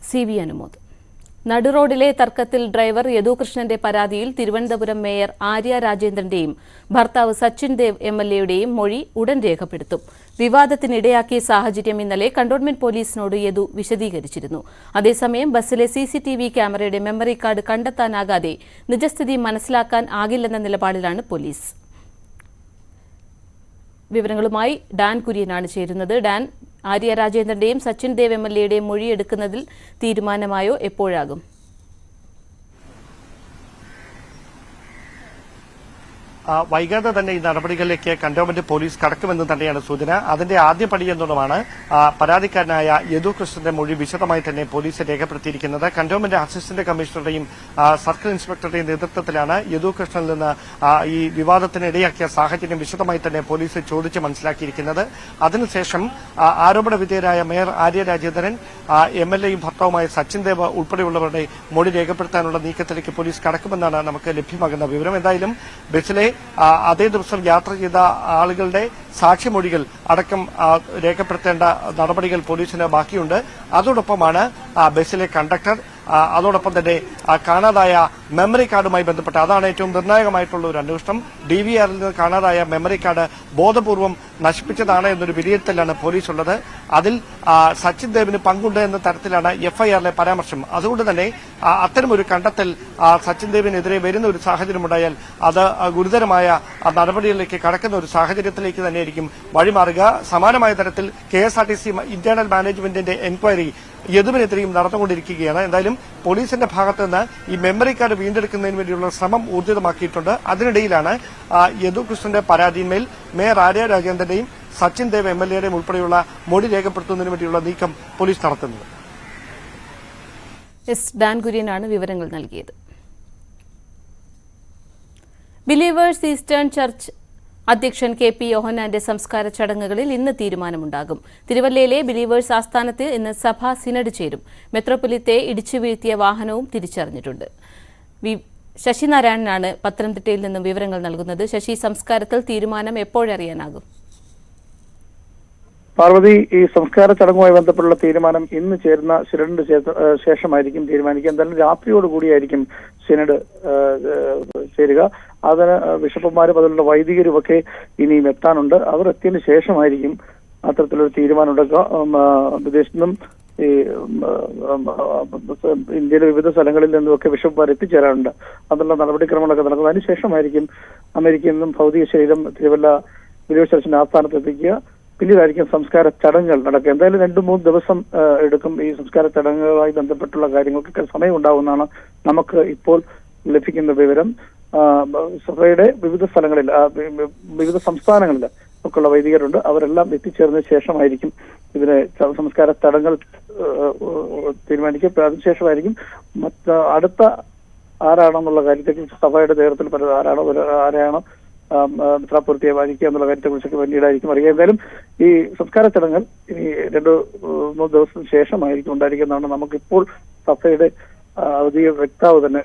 CV അനുമോദ്. നടുറോഡിലെ തർക്കത്തിൽ ഡ്രൈവർ യദുകൃഷ്ണന്റെ പരാതിയിൽ തിരുവനന്തപുരം മേയർ ആര്യ രാജേന്ദ്രന്റെയും ഭർത്താവ് സച്ചിൻ ദേവ് MLAയുടെയും മൊഴി ഉടൻ രേഖപ്പെടുത്തും. വിവാദത്തിനിടയാക്കിയ സാഹചര്യം ഇന്നലെ കന്റോൺമെന്റ് പോലീസിനോട് യദു വിശദീകരിച്ചിരുന്നു. അതേസമയം ബസ്സിലെ CCTV ക്യാമറയുടെ മെമ്മറി കാർഡ് കണ്ടെത്താനാകാതെ നിജസ്ഥിതി മനസ്സിലാക്കാൻ ആകില്ലെന്ന നിലപാടിലാണ് പോലീസ്. വിവരങ്ങളുമായി ഡാൻ കുര്യനാണ് ചേരുന്നത്. ഡാൻ, ആര്യ രാജേന്ദ്രന്റെയും സച്ചിൻ ദേവ് MLAയുടെയും മൊഴിയെടുക്കുന്നതിൽ തീരുമാനമായോ? എപ്പോഴാകും? വൈകാതെ തന്നെ ഈ നടപടികളിലേക്ക് കന്റോൺമെന്റ് പോലീസ് കടക്കുമെന്ന് തന്നെയാണ് സൂചന. അതിന്റെ ആദ്യപടി എന്നുള്ളതാണ് പരാതിക്കാരനായ യദുകൃഷ്ണന്റെ മൊഴി വിശദമായി തന്നെ പോലീസ് രേഖപ്പെടുത്തിയിരിക്കുന്നത്. കന്റോൺമെന്റ് അസിസ്റ്റന്റ് കമ്മീഷണറുടെയും സർക്കിൾ ഇൻസ്പെക്ടറുടെയും നേതൃത്വത്തിലാണ് യദുകൃഷ്ണനിൽ നിന്ന് ഈ വിവാദത്തിന് ഇടയാക്കിയ സാഹചര്യം വിശദമായി തന്നെ പോലീസ് ചോദിച്ച് മനസ്സിലാക്കിയിരിക്കുന്നത്. അതിനുശേഷം ആരോപണ വിധേയരായ മേയർ ആര്യ രാജേന്ദ്രൻ, MLAയും ഭർത്താവുമായ സച്ചിൻ ദേവ് ഉൾപ്പെടെയുള്ളവരുടെ മൊഴി രേഖപ്പെടുത്താനുള്ള നീക്കത്തിലേക്ക് പോലീസ് കടക്കുമെന്നാണ് നമുക്ക് ലഭ്യമാകുന്ന വിവരം. എന്തായാലും ബസ്സിലെ അതേ ദിവസം യാത്ര ചെയ്ത ആളുകളുടെ സാക്ഷിമൊഴികൾ അടക്കം രേഖപ്പെടുത്തേണ്ട നടപടികൾ പോലീസിന് ബാക്കിയുണ്ട്. അതോടൊപ്പമാണ് ബസ്സിലെ കണ്ടക്ടർ, അതോടൊപ്പം തന്നെ കാണാതായ മെമ്മറി കാർഡുമായി ബന്ധപ്പെട്ട് അതാണ് ഏറ്റവും നിർണായകമായിട്ടുള്ള ഒരു അന്വേഷണം. DVRൽ നിന്ന് കാണാതായ മെമ്മറി കാർഡ് ബോധപൂർവം നശിപ്പിച്ചതാണ് എന്നൊരു വിലയിരുത്തലാണ് പോലീസ് ഉള്ളത്. അതിൽ സച്ചിൻ ദേവിന് പങ്കുണ്ട് എന്ന തരത്തിലാണ് FIRലെ പരാമർശം. അതുകൊണ്ട് തന്നെ അത്തരമൊരു കണ്ടെത്തൽ സച്ചിൻ ദേവിനെതിരെ വരുന്ന ഒരു സാഹചര്യമുണ്ടായാൽ അത് ഗുരുതരമായ നടപടികളിലേക്ക് കടക്കുന്ന ഒരു സാഹചര്യത്തിലേക്ക് തന്നെയായിരിക്കും വഴിമാറുക. സമാനമായ തരത്തിൽ KSRTC ഇന്റേണൽ മാനേജ്മെന്റിന്റെ എൻക്വയറി യദുവിനെതിരെയും നടന്നുകൊണ്ടിരിക്കുകയാണ്. എന്തായാലും പോലീസിന്റെ ഭാഗത്ത് നിന്ന് ഈ മെമ്മറി കാർഡ് വീണ്ടെടുക്കുന്നതിന് വേണ്ടിയുള്ള ശ്രമം ഊർജിതമാക്കിയിട്ടുണ്ട്. അതിനിടയിലാണ് യദു കൃഷ്ണന്റെ പരാതിയിന്മേൽ മേയർ ആര്യ രാജേന്ദ്രന്റെയും സച്ചിൻ ദേവ് MLAയുടെയും ഉൾപ്പെടെയുള്ള മൊഴി രേഖപ്പെടുത്തുന്നതിന് വേണ്ടിയുള്ള നീക്കം പോലീസ് നടത്തുന്നത്. ഡാൻ കുര്യനാണ് വിവരങ്ങൾ നൽകിയത്. ബിലീവേഴ്സ് ഈസ്റ്റേൺ ചർച്ച് അധ്യക്ഷൻ KP യോഹന്നാന്റെ സംസ്കാര ചടങ്ങുകളിൽ ഇന്ന് തീരുമാനമുണ്ടാകും. തിരുവല്ലയിലെ ബിലീവേഴ്സ് ആസ്ഥാനത്ത് ഇന്ന് സഭാ സിനഡ് ചേരും. മെത്രോപൊലിത്തെ ഇടിച്ചു വീഴ്ത്തിയ വാഹനവും തിരിച്ചറിഞ്ഞിട്ടുണ്ട്. ശശിനാരായണനാണ് പത്തനംതിട്ടയിൽ നിന്നും വിവരങ്ങൾ നൽകുന്നത്. ശശി, സംസ്കാരത്തിൽ തീരുമാനം എപ്പോഴറിയാനാകും? പാർവതി, ഈ സംസ്കാര ചടങ്ങുമായി ബന്ധപ്പെട്ടുള്ള തീരുമാനം ഇന്ന് ചേരുന്ന സിനഡിന് ശേഷമായിരിക്കും തീരുമാനിക്കുക. എന്തായാലും രാത്രിയോടുകൂടിയായിരിക്കും സിനഡ് ചേരുക. അതിന് ബിഷപ്പുമാരും അതുപോലെ വൈദികരും ഒക്കെ ഇനിയും എത്താനുണ്ട്. അവർ എത്തിയതിനു ശേഷമായിരിക്കും അത്തരത്തിലൊരു തീരുമാനം ഉണ്ടാക്കുക. വിദേശത്തു നിന്നും ഈ ഇന്ത്യയിലെ വിവിധ സ്ഥലങ്ങളിൽ നിന്നുമൊക്കെ ബിഷപ്പുമാർ എത്തിച്ചേരാറുണ്ട്. അതിനുള്ള നടപടിക്രമങ്ങളൊക്കെ നടക്കുന്നത്. അതിനുശേഷമായിരിക്കും അമേരിക്കയിൽ നിന്നും ഭൗതിക ശരീരം തിരുവല്ല ബിലീവേഴ്സ് ചർച്ചിന്റെ ആസ്ഥാനത്ത് എത്തിക്കുക. പിന്നീടായിരിക്കും സംസ്കാര ചടങ്ങുകൾ നടക്കുക. എന്തായാലും 2-3 ദിവസം എടുക്കും ഈ സംസ്കാര ചടങ്ങുകളുമായി ബന്ധപ്പെട്ടുള്ള കാര്യങ്ങൾക്കൊക്കെ സമയം ഉണ്ടാവുമെന്നാണ് നമുക്ക് ഇപ്പോൾ ലഭിക്കുന്ന വിവരം. സഭയുടെ വിവിധ സ്ഥലങ്ങളിൽ, വിവിധ സംസ്ഥാനങ്ങളിൽ ഒക്കെയുള്ള വൈദികരുണ്ട്. അവരെല്ലാം എത്തിച്ചേർന്ന ശേഷമായിരിക്കും ഇതിനെ സംസ്കാര ചടങ്ങുകൾ തീരുമാനിക്കുക. അതിനുശേഷമായിരിക്കും അടുത്ത ആരാണെന്നുള്ള കാര്യത്തെക്കുറിച്ച് സഭയുടെ നേതൃത്വത്തിൽ ആരെയാണോ മെത്രാപ്പൊലീത്തയെ വാദിക്കുക എന്നുള്ള കാര്യത്തെക്കുറിച്ചൊക്കെ പിന്നീടായിരിക്കും അറിയുക. എന്തായാലും ഈ സംസ്കാര ചടങ്ങുകൾ ഇനി 2-3 ദിവസത്തിന് ശേഷമായിരിക്കും ഉണ്ടായിരിക്കുന്നതാണ് നമുക്കിപ്പോൾ സഭയുടെ ഔദ്യോഗിക വക്താവ് തന്നെ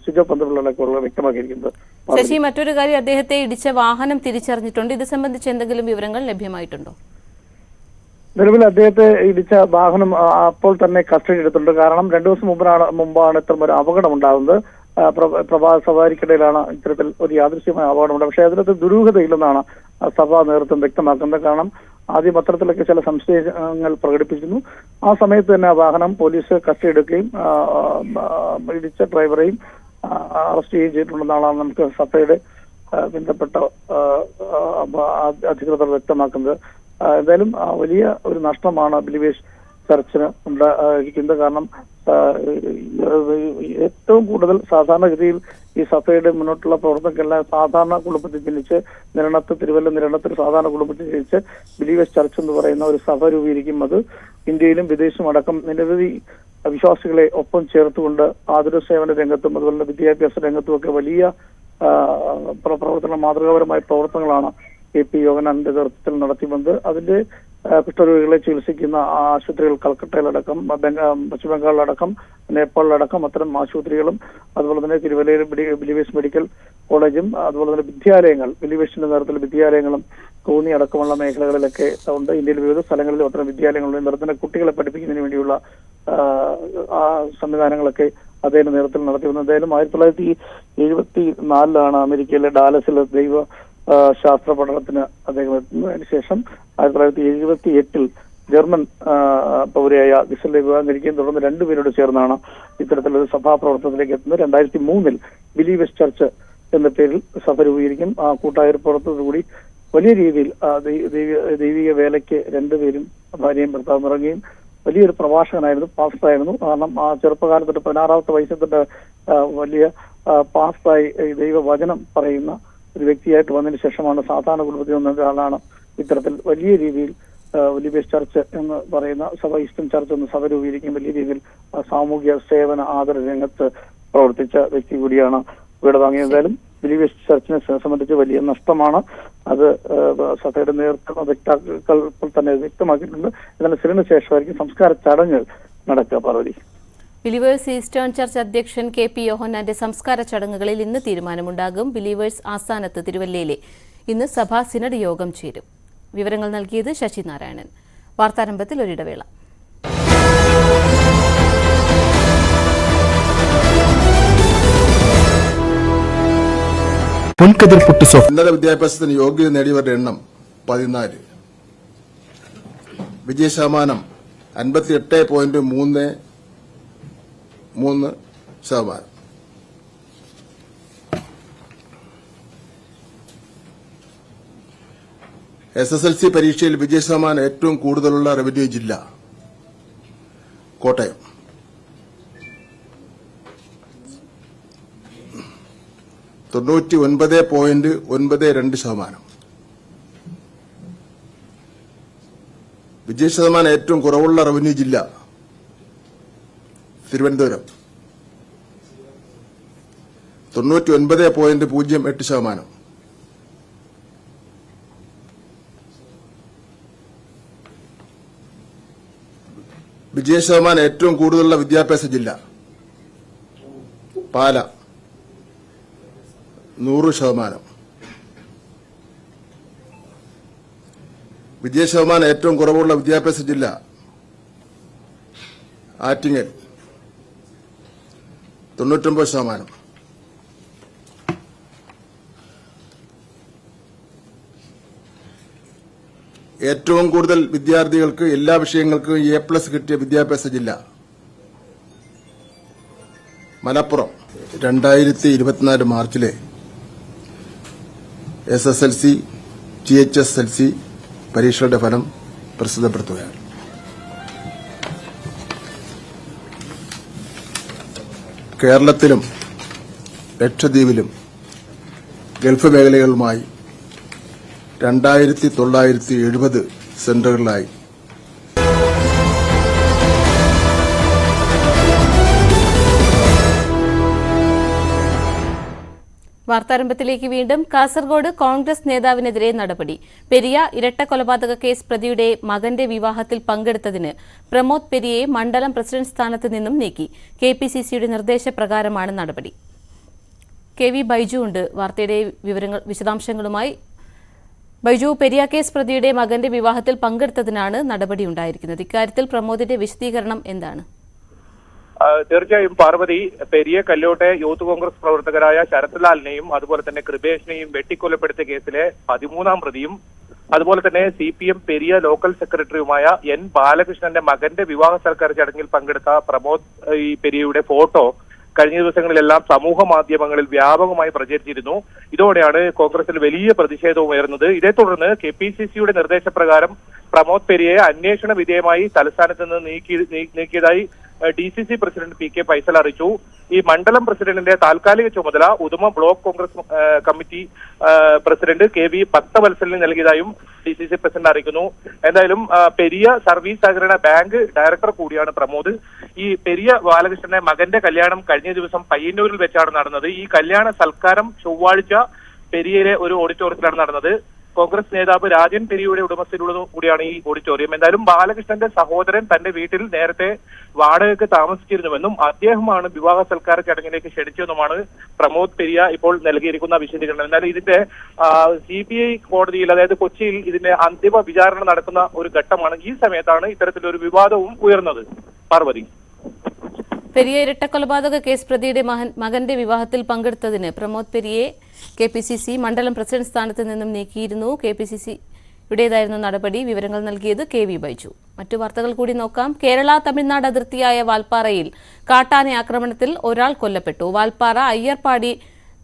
സുജോ പന്തപിള്ളയൊക്കെ വ്യക്തമാക്കിയിരിക്കുന്നത്. ശശി, മറ്റൊരു കാര്യം, അദ്ദേഹത്തെ ഇടിച്ച വാഹനം തിരിച്ചറിഞ്ഞിട്ടുണ്ട്. ഇത് സംബന്ധിച്ച് എന്തെങ്കിലും വിവരങ്ങൾ ലഭ്യമായിട്ടുണ്ടോ? നിലവിൽ അദ്ദേഹത്തെ ഇടിച്ച വാഹനം അപ്പോൾ തന്നെ കസ്റ്റഡി എടുത്തിട്ടുണ്ട്. കാരണം 2 ദിവസം മുമ്പാണ് ഇത്തരം ഒരു അപകടം ഉണ്ടാകുന്നത്. പ്രഭാത സവാരിക്കിടയിലാണ് ഇത്തരത്തിൽ ഒരു യാദൃശ്യമായ അപകടമുണ്ട്. പക്ഷേ അതിനകത്ത് ദുരൂഹതയില്ലെന്നാണ് സഭാ നേതൃത്വം വ്യക്തമാക്കുന്നത്. കാരണം ആദ്യം പത്രത്തിലൊക്കെ ചില സംശയങ്ങൾ പ്രകടിപ്പിച്ചിരുന്നു. ആ സമയത്ത് തന്നെ ആ വാഹനം പോലീസ് കസ്റ്റഡി എടുക്കുകയും ഇടിച്ച ഡ്രൈവറെയും അറസ്റ്റ് ചെയ്യുകയും ചെയ്തിട്ടുണ്ടെന്നാണ് നമുക്ക് സഭയുടെ ബന്ധപ്പെട്ട അധികൃതർ വ്യക്തമാക്കുന്നത്. എന്തായാലും വലിയ ഒരു നഷ്ടമാണ് ബിലീവേഴ്സ് ചർച്ചിന് ഉണ്ടായിരിക്കുന്നത്. കാരണം ഏറ്റവും കൂടുതൽ സാധാരണഗതിയിൽ ഈ സഭയുടെ മുന്നോട്ടുള്ള പ്രവർത്തനങ്ങളെല്ലാം സാധാരണ കുടുംബത്തിൽ ജനിച്ച് തിരുവല്ല നിരണത്തിൽ സാധാരണ കുടുംബത്തിൽ ജനിച്ച് ബിലീവേഴ്സ് ചർച്ച് എന്ന് പറയുന്ന ഒരു സഭ രൂപീകരിക്കും. അത് ഇന്ത്യയിലും വിദേശവും അടക്കം നിരവധി വിശ്വാസികളെ ഒപ്പം ചേർത്തുകൊണ്ട് ആതുര സേവന രംഗത്തും അതുപോലെ വിദ്യാഭ്യാസ രംഗത്തും ഒക്കെ വലിയ മാതൃകാപരമായ പ്രവർത്തനങ്ങളാണ് KP യോഹന്നാന്റെ നേതൃത്വത്തിൽ നടത്തി വന്നത്. അതിന്റെ കുഷ്ഠരോഗികളെ ചികിത്സിക്കുന്ന ആശുപത്രികൾ കൽക്കട്ടയിലടക്കം, പശ്ചിമ ബംഗാളിലടക്കം, നേപ്പാളിലടക്കം അത്തരം ആശുപത്രികളും അതുപോലെ തന്നെ തിരുവല്ലയിൽ ബിലീവേഴ്സ് മെഡിക്കൽ കോളേജും അതുപോലെ തന്നെ വിദ്യാലയങ്ങൾ, ബിലീവേഴ്സിന്റെ നേതൃത്വത്തിൽ വിദ്യാലയങ്ങളും കോന്നി അടക്കമുള്ള മേഖലകളിലൊക്കെ ഉണ്ട്. ഇന്ത്യയിൽ വിവിധ സ്ഥലങ്ങളിലും അത്തരം വിദ്യാലയങ്ങളുണ്ട്. നിർത്തുന്ന കുട്ടികളെ പഠിപ്പിക്കുന്നതിന് വേണ്ടിയുള്ള സംവിധാനങ്ങളൊക്കെ അദ്ദേഹത്തിന്റെ നേതൃത്വത്തിൽ നടത്തി വന്നത്. എന്തായാലും 1974 അമേരിക്കയിലെ ഡാലസിലെ ദൈവ ശാസ്ത്ര പഠനത്തിന് അദ്ദേഹം എത്തുന്നു. അതിനുശേഷം 1978 ജർമ്മൻ പൗരയായ ഗിസലിനെ വിവാഹം കഴിക്കുകയും തുടർന്ന് 2 പേരോട് ചേർന്നാണ് ഇത്തരത്തിലൊരു സഭാപ്രവർത്തനത്തിലേക്ക് എത്തുന്നത്. 2003 ബിലീവേഴ്സ് ചർച്ച് എന്ന പേരിൽ സഭ രൂപീകരിക്കും. ആ കൂട്ടായ പ്രവർത്തനത്തോടുകൂടി വലിയ രീതിയിൽ ദൈവിക വേലയ്ക്ക് 2 പേരും ഭാര്യയും ഭർത്താവും ഇറങ്ങുകയും വലിയൊരു പ്രഭാഷകനായിരുന്നു, പാസ്റ്ററായിരുന്നു. കാരണം ആ ചെറുപ്പകാലത്തൊട്ട് 16-ാമത്തെ വയസ്സിൽ തൊട്ട് വലിയ പാസ്റ്ററായി ദൈവവചനം പറയുന്ന ഒരു വ്യക്തിയായിട്ട് വന്നതിന് ശേഷമാണ് സാധാരണ കുടുംബത്തിൽ വന്ന ഒരാളാണ് ഇത്തരത്തിൽ വലിയ രീതിയിൽ ബിലീവേഴ്സ് ചർച്ച് എന്ന് പറയുന്ന സഭ, ഈസ്റ്റേൺ ചർച്ച് എന്ന സഭ രൂപീകരിക്കും. വലിയ രീതിയിൽ സാമൂഹ്യ സേവന ആദര രംഗത്ത് പ്രവർത്തിച്ച വ്യക്തി കൂടിയാണ് ഇവിടെ വാങ്ങിയത്. എന്തായാലും ബിലീവേഴ്സ് ചർച്ചിനെ സംബന്ധിച്ച് വലിയ നഷ്ടമാണ്. അത് സഭയുടെ നേതൃത്വ തന്നെ വ്യക്തമാക്കിയിട്ടുണ്ട്. എന്നാലും സിനഡിന് ശേഷമായിരിക്കും സംസ്കാര ചടങ്ങുകൾ നടക്കുക. പാർവതി, ബിലീവേഴ്സ് ഈസ്റ്റേൺ ചർച്ച് അധ്യക്ഷൻ KP യോഹന്നാന്റെ സംസ്കാര ചടങ്ങുകളിൽ ഇന്ന് തീരുമാനമുണ്ടാകും. ബിലീവേഴ്സ് ആസ്ഥാനത്ത് തിരുവല്ലയിലെ ഇന്ന് സഭാ സിനഡ് യോഗം ചേരും. വിവരങ്ങൾ നൽകിയത് ശശിനാരായണൻ. വാർത്താരംഭത്തിൽ ഒരിടവേള. ഉന്നത വിദ്യാഭ്യാസത്തിന് യോഗ്യത നേടിയവരുടെ എണ്ണം 14. വിജയശതമാനം 58.33%. SSLC പരീക്ഷയിൽ വിജയശതമാനം ഏറ്റവും കൂടുതലുള്ള റവന്യൂ ജില്ല കോട്ടയം. %99.92%. വിജയശതമാനം ഏറ്റവും കുറവുള്ള റവന്യൂ ജില്ല തിരുവനന്തപുരം. 99.08%. വിജയശതമാനം ഏറ്റവും കൂടുതലുള്ള വിദ്യാഭ്യാസ ജില്ല പാല 100%. വിജയശതമാനം ഏറ്റവും കുറവുള്ള വിദ്യാഭ്യാസ ജില്ല ആറ്റിങ്ങൽ 99%. ഏറ്റവും കൂടുതൽ വിദ്യാർത്ഥികൾക്ക് എല്ലാ വിഷയങ്ങൾക്കും A+ കിട്ടിയ വിദ്യാഭ്യാസ ജില്ല മലപ്പുറം. 2024 മാർച്ചിലെ SSLC, GHSLC പരീക്ഷകളുടെ ഫലം പ്രസിദ്ധപ്പെടുത്തുകയാണ്. കേരളത്തിലും ലക്ഷദ്വീപിലും ഗൾഫ് മേഖലകളുമായി 2970 സെന്ററുകളിലായി വാർത്താരംഭത്തിലേക്ക് വീണ്ടും. കാസർഗോഡ് കോൺഗ്രസ് നേതാവിനെതിരെ നടപടി. പെരിയ ഇരട്ടക്കൊലപാതക കേസ് പ്രതിയുടെ മകന്റെ വിവാഹത്തിൽ പങ്കെടുത്തതിന് പ്രമോദ് പെരിയയെ മണ്ഡലം പ്രസിഡന്റ് സ്ഥാനത്ത് നിന്നും നീക്കി. KPCCയുടെ നിർദ്ദേശപ്രകാരമാണ് നടപടി. KV ബൈജു ഉണ്ട് വാർത്തയുടെ വിശദാംശങ്ങളുമായി. ബൈജു, പെരിയ കേസ് പ്രതിയുടെ മകന്റെ വിവാഹത്തിൽ പങ്കെടുത്തതിനാണ് നടപടിയുണ്ടായിരിക്കുന്നത്. ഇക്കാര്യത്തിൽ പ്രമോദിന്റെ വിശദീകരണം എന്താണ്? തീർച്ചയായും പാർവതി, പെരിയ കല്ലോട്ടെ യൂത്ത് കോൺഗ്രസ് പ്രവർത്തകരായ ശരത്ലാലിനെയും അതുപോലെ തന്നെ കൃപേഷിനെയും വെട്ടിക്കൊലപ്പെടുത്തിയ കേസിലെ 13ാം പ്രതിയും അതുപോലെ തന്നെ CPM പെരിയ ലോക്കൽ സെക്രട്ടറിയുമായ N ബാലകൃഷ്ണന്റെ മകന്റെ വിവാഹ സൽക്കാര ചടങ്ങിൽ പങ്കെടുത്ത പ്രമോദ് പെരിയയുടെ ഫോട്ടോ കഴിഞ്ഞ ദിവസങ്ങളിലെല്ലാം സമൂഹ മാധ്യമങ്ങളിൽ വ്യാപകമായി പ്രചരിച്ചിരുന്നു. ഇതോടെയാണ് കോൺഗ്രസിൽ വലിയ പ്രതിഷേധവും ഉയർന്നത്. ഇതേ തുടർന്ന് KPCCയുടെ നിർദ്ദേശപ്രകാരം പ്രമോദ് പെരിയയെ അന്വേഷണ വിധേയമായി തലസ്ഥാനത്ത് നിന്ന് നീക്കിയതായി DCC പ്രസിഡന്റ് PK ഫൈസൽ അറിയിച്ചു. ഈ മണ്ഡലം പ്രസിഡന്റിന്റെ താൽക്കാലിക ചുമതല Uduma block Congress committee president KV ഭക്തവത്സലിന് നൽകിയതായും DCC പ്രസിഡന്റ് അറിയിക്കുന്നു. എന്തായാലും പെരിയ സർവീസ് സഹകരണ ബാങ്ക് ഡയറക്ടർ കൂടിയാണ് പ്രമോദ്. ഈ പെരിയ ബാലകൃഷ്ണന്റെ മകന്റെ കല്യാണം കഴിഞ്ഞ ദിവസം പയ്യന്നൂരിൽ വെച്ചാണ് നടന്നത്. ഈ കല്യാണ സൽക്കാരം ചൊവ്വാഴ്ച പെരിയയിലെ ഒരു ഓഡിറ്റോറിയത്തിലാണ് നടന്നത്. കോൺഗ്രസ് നേതാവ് രാജൻ പെരിയയുടെ ഉടമസ്ഥയിലുള്ള കൂടിയാണ് ഈ ഓഡിറ്റോറിയം. എന്തായാലും ബാലകൃഷ്ണന്റെ സഹോദരൻ തന്റെ വീട്ടിൽ നേരത്തെ വാടകയ്ക്ക് താമസിച്ചിരുന്നുവെന്നും അദ്ദേഹമാണ് വിവാഹ സൽക്കാര ചടങ്ങിലേക്ക് ക്ഷണിച്ചതെന്നുമാണ് പ്രമോദ് പെരിയ ഇപ്പോൾ നൽകിയിരിക്കുന്ന വിശദീകരണം. എന്നാൽ ഇതിന്റെ CBI കോടതിയിൽ, അതായത് കൊച്ചിയിൽ ഇതിന്റെ അന്തിമ വിചാരണ നടക്കുന്ന ഒരു ഘട്ടമാണ്. ഈ സമയത്താണ് ഇത്തരത്തിലൊരു വിവാദവും ഉയർന്നത്. പാർവതി, പെരിയ ഇരട്ടക്കൊലപാതക കേസ് പ്രതിയുടെ മകന്റെ വിവാഹത്തിൽ പങ്കെടുത്തതിന് പ്രമോദ് പെരിയയെ KPCC മണ്ഡലം പ്രസിഡന്റ് സ്ഥാനത്ത് നിന്നും നീക്കിയിരുന്നു. KPCCയുടേതായിരുന്നു നടപടി. വിവരങ്ങൾ നൽകിയത് KV ബൈജു. മറ്റു വാർത്തകൾ കൂടി നോക്കാം. കേരള തമിഴ്നാട് അതിർത്തിയായ വാൽപ്പാറയിൽ കാട്ടാന ആക്രമണത്തിൽ ഒരാൾ കൊല്ലപ്പെട്ടു. വാൽപ്പാറ അയ്യർപാടി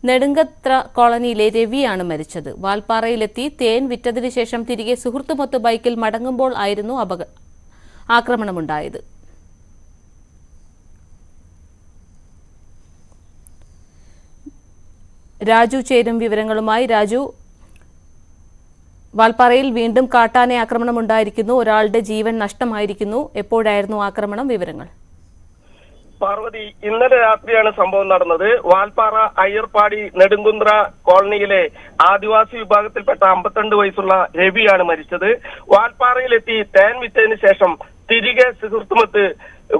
നെടുങ്കത്ര കോളനിയിലെ രവിയാണ് മരിച്ചത്. വാൽപ്പാറയിലെത്തി തേൻ വിറ്റതിനു ശേഷം തിരികെ സുഹൃത്തുമൊത്ത് ബൈക്കിൽ മടങ്ങുമ്പോൾ ആയിരുന്നു ആക്രമണമുണ്ടായത്. രാജു ചേരും വിവരങ്ങളുമായി. രാജു, വാൽപ്പാറയിൽ വീണ്ടും കാട്ടാന ആക്രമണം ഉണ്ടായിരിക്കുന്നു. ഒരാളുടെ ജീവൻ നഷ്ടമായിരിക്കുന്നു. എപ്പോഴായിരുന്നു ആക്രമണം? വിവരങ്ങൾ. പാർവതി, ഇന്നലെ രാത്രിയാണ് സംഭവം നടന്നത്. വാൽപ്പാറ അയ്യർപാടി നെടുങ്കുന്ത്ര കോളനിയിലെ ആദിവാസി വിഭാഗത്തിൽപ്പെട്ട 52 വയസ്സുള്ള രവിയാണ് മരിച്ചത്. വാൽപ്പാറയിലെത്തി തേൻ വിറ്റതിന് ശേഷം തിരികെ സുഹൃത്തുമൊത്ത്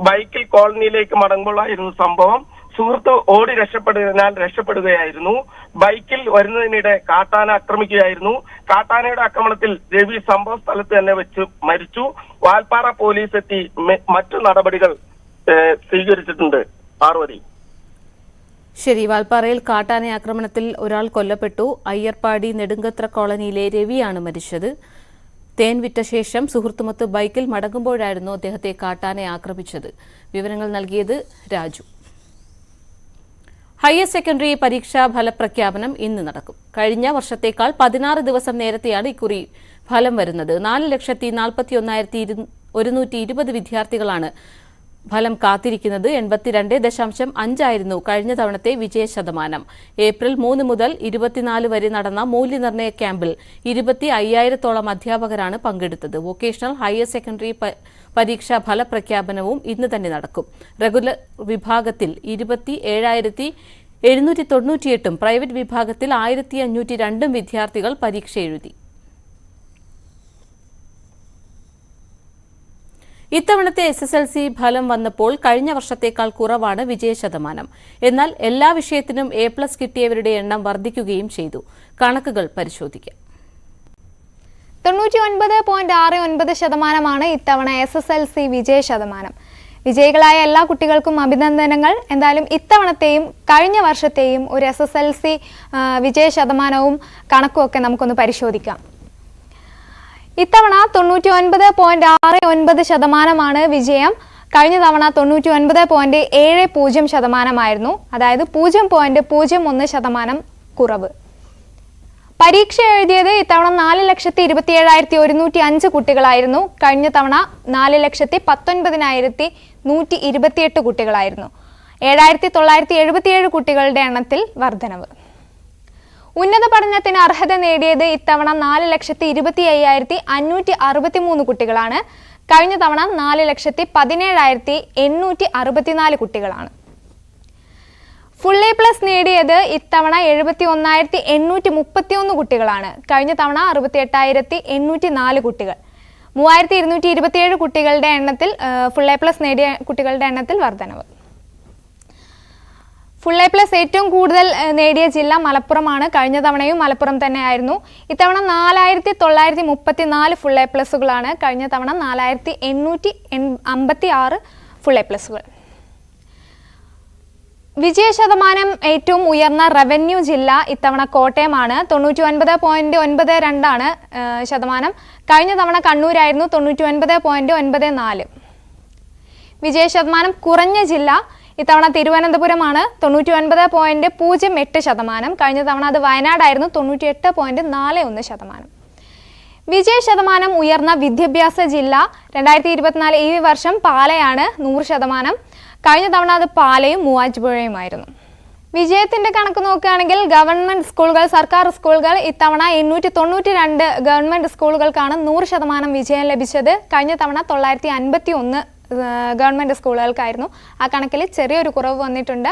ബൈക്കിൽ കോളനിയിലേക്ക് മടങ്ങുമ്പോഴായിരുന്നു സംഭവം. സുഹൃത്ത് ഓടി രക്ഷപ്പെടുകയായിരുന്നു. ബൈക്കിൽ വരുന്നതിനിടെ കാട്ടാന ആക്രമിക്കുകയായിരുന്നു. കാട്ടാനയുടെ ആക്രമണത്തിൽ രവി സംഭവ സ്ഥലത്ത് തന്നെ വെച്ച് മരിച്ചു. വാൽപ്പാറ പോലീസ് എത്തി മറ്റു നടപടികൾ സ്വീകരിച്ചിട്ടുണ്ട്. പാർവതി. ശരി, വാൽപ്പാറയിൽ കാട്ടാന ആക്രമണത്തിൽ ഒരാൾ കൊല്ലപ്പെട്ടു. അയ്യർപ്പാടി നെടുങ്കത്ര കോളനിയിലെ രവിയാണ് മരിച്ചത്. തേൻ വിറ്റ ശേഷം സുഹൃത്തുമൊത്ത് ബൈക്കിൽ മടങ്ങുമ്പോഴായിരുന്നു അദ്ദേഹത്തെ കാട്ടാന ആക്രമിച്ചത്. വിവരങ്ങൾ നൽകിയത് രാജു. ഹയർ സെക്കൻഡറി പരീക്ഷാ ഫലപ്രഖ്യാപനം ഇന്ന് നടക്കും. കഴിഞ്ഞ വർഷത്തേക്കാൾ 16 ദിവസം നേരത്തെയാണ് ഇക്കുറി ഫലം വരുന്നത്. 4,41,120 വിദ്യാർത്ഥികളാണ് ഫലം കാത്തിരിക്കുന്നത്. 82.5 ആയിരുന്നു കഴിഞ്ഞ തവണത്തെ വിജയ ശതമാനം. ഏപ്രിൽ 3 മുതൽ 24 വരെ നടന്ന മൂല്യനിർണ്ണയ ക്യാമ്പിൽ 25,000-ഓളം അധ്യാപകരാണ് പങ്കെടുത്തത്. വൊക്കേഷണൽ ഹയർ സെക്കൻഡറി പരീക്ഷാ ഫലപ്രഖ്യാപനവും ഇന്ന് തന്നെ നടക്കും. റെഗുലർ വിഭാഗത്തിൽ 27,798 പ്രൈവറ്റ് വിഭാഗത്തിൽ 1,502 വിദ്യാർത്ഥികൾ പരീക്ഷ എഴുതി. ഇത്തവണത്തെ SSLC ഫലം വന്നപ്പോൾ കഴിഞ്ഞ വർഷത്തേക്കാൾ കുറവാണ് വിജയശതമാനം. എന്നാൽ എല്ലാ വിഷയത്തിനും A+ കിട്ടിയവരുടെ എണ്ണം വർദ്ധിക്കുകയും ചെയ്തു. കണക്കുകൾ പരിശോധിക്കാം. 99.69% ഇത്തവണ SSLC വിജയ ശതമാനം. വിജയികളായ എല്ലാ കുട്ടികൾക്കും അഭിനന്ദനങ്ങൾ. എന്തായാലും ഇത്തവണത്തെയും കഴിഞ്ഞ വർഷത്തെയും ഒരു SSLC വിജയ ശതമാനവും കണക്കുമൊക്കെ നമുക്കൊന്ന് പരിശോധിക്കാം. ഇത്തവണ 99.69% വിജയം. കഴിഞ്ഞ തവണ 99.70% അതായത് 0.01% കുറവ്. പരീക്ഷ എഴുതിയത് ഇത്തവണ 4,27,105 കുട്ടികളായിരുന്നു. കഴിഞ്ഞ തവണ 4,19,128 കുട്ടികളായിരുന്നു. 7,977 കുട്ടികളുടെ എണ്ണത്തിൽ വർധനവ്. ഉന്നത പഠനത്തിന് അർഹത നേടിയത് ഇത്തവണ 4,25,563 കുട്ടികളാണ്. കഴിഞ്ഞ തവണ 4,17,864 കുട്ടികളാണ്. ഫുൾ A+ നേടിയത് ഇത്തവണ 71,831 കുട്ടികളാണ്. കഴിഞ്ഞ തവണ 68,804 കുട്ടികൾ. 3,227 കുട്ടികളുടെ എണ്ണത്തിൽ ഫുൾ A+ നേടിയ കുട്ടികളുടെ എണ്ണത്തിൽ വർധനവ്. ഫുൾ A+ ഏറ്റവും കൂടുതൽ നേടിയ ജില്ല മലപ്പുറമാണ്. കഴിഞ്ഞ തവണയും മലപ്പുറം തന്നെയായിരുന്നു. ഇത്തവണ 4,934 ഫുൾ A+. കഴിഞ്ഞ തവണ 4,856 ഫുൾ A+. വിജയ ശതമാനം ഏറ്റവും ഉയർന്ന റവന്യൂ ജില്ല ഇത്തവണ കോട്ടയമാണ്. 99.92% ശതമാനം. കഴിഞ്ഞ തവണ കണ്ണൂരായിരുന്നു 99.94. വിജയ ശതമാനം കുറഞ്ഞ ജില്ല ഇത്തവണ തിരുവനന്തപുരമാണ്. 99.08%. കഴിഞ്ഞ തവണ അത് വയനാടായിരുന്നു. 98.41%. വിജയ ശതമാനം ഉയർന്ന വിദ്യാഭ്യാസ ജില്ല 2024 ഈ വർഷം പാലയാണ് 100%. കഴിഞ്ഞ തവണ അത് പാലയും മൂവാറ്റുപുഴയുമായിരുന്നു. വിജയത്തിന്റെ കണക്ക് നോക്കുകയാണെങ്കിൽ ഗവൺമെന്റ് സ്കൂളുകൾ, സർക്കാർ സ്കൂളുകൾ ഇത്തവണ 892 ഗവൺമെന്റ് സ്കൂളുകൾക്കാണ് 100% വിജയം ലഭിച്ചത്. കഴിഞ്ഞ തവണ 951 ഗവൺമെന്റ് സ്കൂളുകൾക്കായിരുന്നു. ആ കണക്കിൽ ചെറിയൊരു കുറവ് വന്നിട്ടുണ്ട്.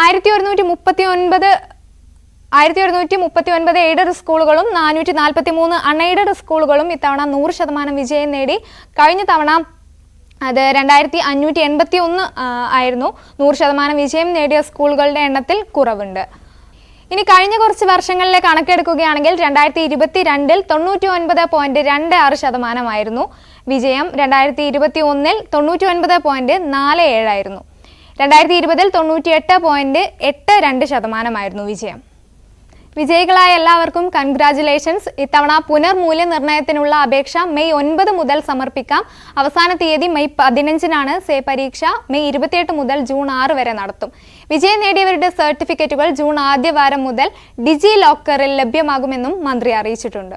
1139 എയ്ഡഡ് സ്കൂളുകളും 443 അൺഎയ്ഡഡ് സ്കൂളുകളും ഇത്തവണ 100% വിജയം നേടി. കഴിഞ്ഞ തവണ അത് 2,581 ആയിരുന്നു. 100% വിജയം നേടിയ സ്കൂളുകളുടെ എണ്ണത്തിൽ കുറവുണ്ട്. ഇനി കഴിഞ്ഞ കുറച്ച് വർഷങ്ങളിലെ കണക്കെടുക്കുകയാണെങ്കിൽ 2022 99.26% വിജയം. 2021 99.47 ആയിരുന്നു. 2020 98.82% വിജയം. വിജയികളായ എല്ലാവർക്കും കൺഗ്രാജുലേഷൻസ്. ഇത്തവണ പുനർമൂല്യനിർണ്ണയത്തിനുള്ള അപേക്ഷ മെയ് 9 മുതൽ സമർപ്പിക്കാം. അവസാന തീയതി മെയ് 15-നാണ്. പരീക്ഷ മെയ് 28 മുതൽ ജൂൺ 6 വരെ നടത്തും. വിജയം നേടിയവരുടെ സർട്ടിഫിക്കറ്റുകൾ ജൂൺ ആദ്യവാരം മുതൽ ഡിജി ലോക്കറിൽ ലഭ്യമാകുമെന്നും മന്ത്രി അറിയിച്ചിട്ടുണ്ട്.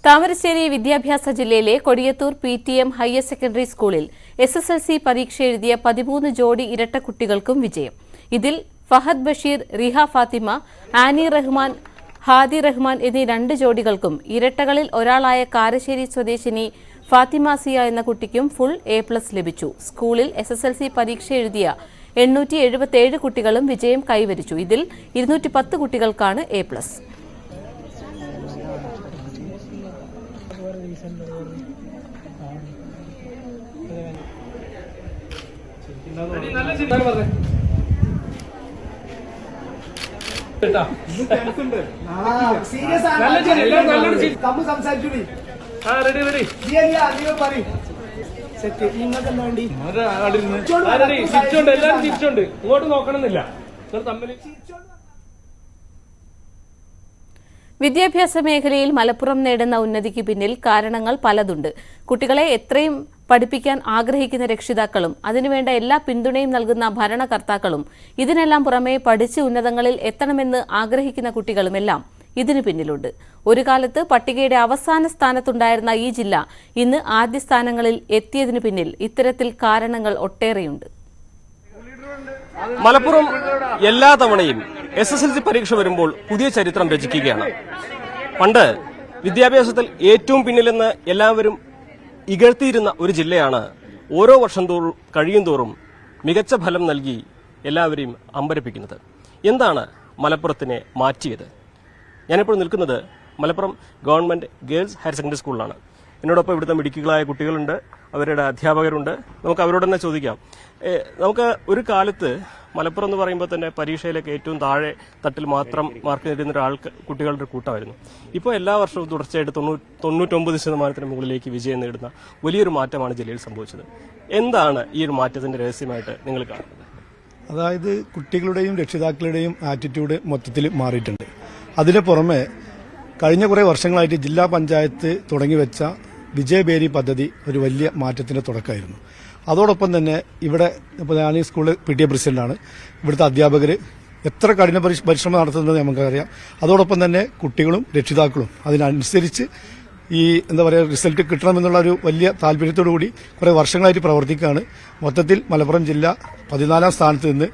താമരശ്ശേരി വിദ്യാഭ്യാസ ജില്ലയിലെ കൊടിയത്തൂർ PTM ഹയർ സെക്കൻഡറി സ്കൂളിൽ SSLC പരീക്ഷ എഴുതിയ 13 ജോഡി ഇരട്ട കുട്ടികൾക്കും വിജയം. ഇതിൽ ഫഹദ് ബഷീർ, റിഹ ഫാത്തിമ, ആനി റഹ്മാൻ, ഹാദി റഹ്മാൻ എന്നീ 2 ജോഡികൾക്കും ഇരട്ടകളിൽ ഒരാളായ കാരശ്ശേരി സ്വദേശിനി ഫാത്തിമ സിയ എന്ന കുട്ടിക്കും ഫുൾ A+ ലഭിച്ചു. സ്കൂളിൽ SSLC പരീക്ഷ എഴുതിയ 877 കുട്ടികളും വിജയം കൈവരിച്ചു. ഇതിൽ 210 കുട്ടികൾക്കാണ് A+. ഇങ്ങോട്ട് നോക്കണമെന്നില്ല. വിദ്യാഭ്യാസ മേഖലയിൽ മലപ്പുറം നേടുന്ന ഉന്നതിക്ക് പിന്നിൽ കാരണങ്ങൾ പലതുണ്ട്. കുട്ടികളെ എത്രയും പഠിപ്പിക്കാൻ ആഗ്രഹിക്കുന്ന രക്ഷിതാക്കളും അതിനുവേണ്ട എല്ലാ പിന്തുണയും നൽകുന്ന ഭരണകർത്താക്കളും ഇതിനെല്ലാം പുറമെ പഠിച്ച് ഉന്നതങ്ങളിൽ എത്തണമെന്ന് ആഗ്രഹിക്കുന്ന കുട്ടികളുമെല്ലാം ഇതിനു പിന്നിലുണ്ട്. ഒരു കാലത്ത് പട്ടികയുടെ അവസാന സ്ഥാനത്തുണ്ടായിരുന്ന ഈ ജില്ല ഇന്ന് ആദ്യ സ്ഥാനങ്ങളിൽ എത്തിയതിനു പിന്നിൽ ഇത്തരത്തിൽ കാരണങ്ങൾ ഒട്ടേറെയുണ്ട്. മലപ്പുറം എല്ലാ തവണയും SSLC പരീക്ഷ വരുമ്പോൾ പുതിയ ചരിത്രം രചിക്കുകയാണ്. പണ്ട് വിദ്യാഭ്യാസത്തിൽ ഏറ്റവും പിന്നിലെന്ന് എല്ലാവരും ഇകഴ്ത്തിയിരുന്ന ഒരു ജില്ലയാണ് ഓരോ വർഷം കഴിയുന്തോറും മികച്ച ഫലം നൽകി എല്ലാവരെയും അമ്പരപ്പിക്കുന്നത്. എന്താണ് മലപ്പുറത്തിനെ മാറ്റിയത്? ഞാനിപ്പോൾ നിൽക്കുന്നത് Malappuram government girls higher secondary സ്കൂളിലാണ്. എന്നോടൊപ്പം ഇവിടുത്തെ മിടുക്കികളായ കുട്ടികളുണ്ട്, അവരുടെ അധ്യാപകരുണ്ട്. നമുക്ക് അവരോട് തന്നെ ചോദിക്കാം. നമുക്ക് ഒരു കാലത്ത് മലപ്പുറം എന്ന് പറയുമ്പോൾ തന്നെ പരീക്ഷയിലേക്ക് ഏറ്റവും താഴെ തട്ടിൽ മാത്രം മാർക്ക് നേടുന്ന കുട്ടികളുടെ കൂട്ടമായിരുന്നു. ഇപ്പോൾ എല്ലാ വർഷവും തുടർച്ചയായിട്ട് 99% മുകളിലേക്ക് വിജയം നേടുന്ന വലിയൊരു മാറ്റമാണ് ജില്ലയിൽ സംഭവിച്ചത്. എന്താണ് ഈ ഒരു മാറ്റത്തിന്റെ രഹസ്യമായിട്ട് നിങ്ങൾ കാണുന്നത്? അതായത് കുട്ടികളുടെയും രക്ഷിതാക്കളുടെയും ആറ്റിറ്റ്യൂഡ് മൊത്തത്തിൽ മാറിയിട്ടുണ്ട്. അതിന് പുറമെ കഴിഞ്ഞ കുറേ വർഷങ്ങളായിട്ട് ജില്ലാ പഞ്ചായത്ത് തുടങ്ങിവെച്ച വിജയബേരി പദ്ധതി ഒരു വലിയ മാറ്റത്തിന്റെ തുടക്കമായിരുന്നു. അതോടൊപ്പം തന്നെ ഇവിടെ ഇപ്പോൾ ഞാൻ ഈ സ്കൂളിൽ PTA പ്രസിഡന്റാണ്. ഇവിടുത്തെ അധ്യാപകർ എത്ര കഠിന പരിശ്രമം നടത്തുന്നത് നമുക്കറിയാം. അതോടൊപ്പം തന്നെ കുട്ടികളും രക്ഷിതാക്കളും അതിനനുസരിച്ച് ഈ റിസൾട്ട് കിട്ടണമെന്നുള്ള ഒരു വലിയ താല്പര്യത്തോടു കൂടി കുറേ വർഷങ്ങളായിട്ട് പ്രവർത്തിക്കുകയാണ്. മൊത്തത്തിൽ മലപ്പുറം ജില്ല 14ാം സ്ഥാനത്ത് നിന്ന്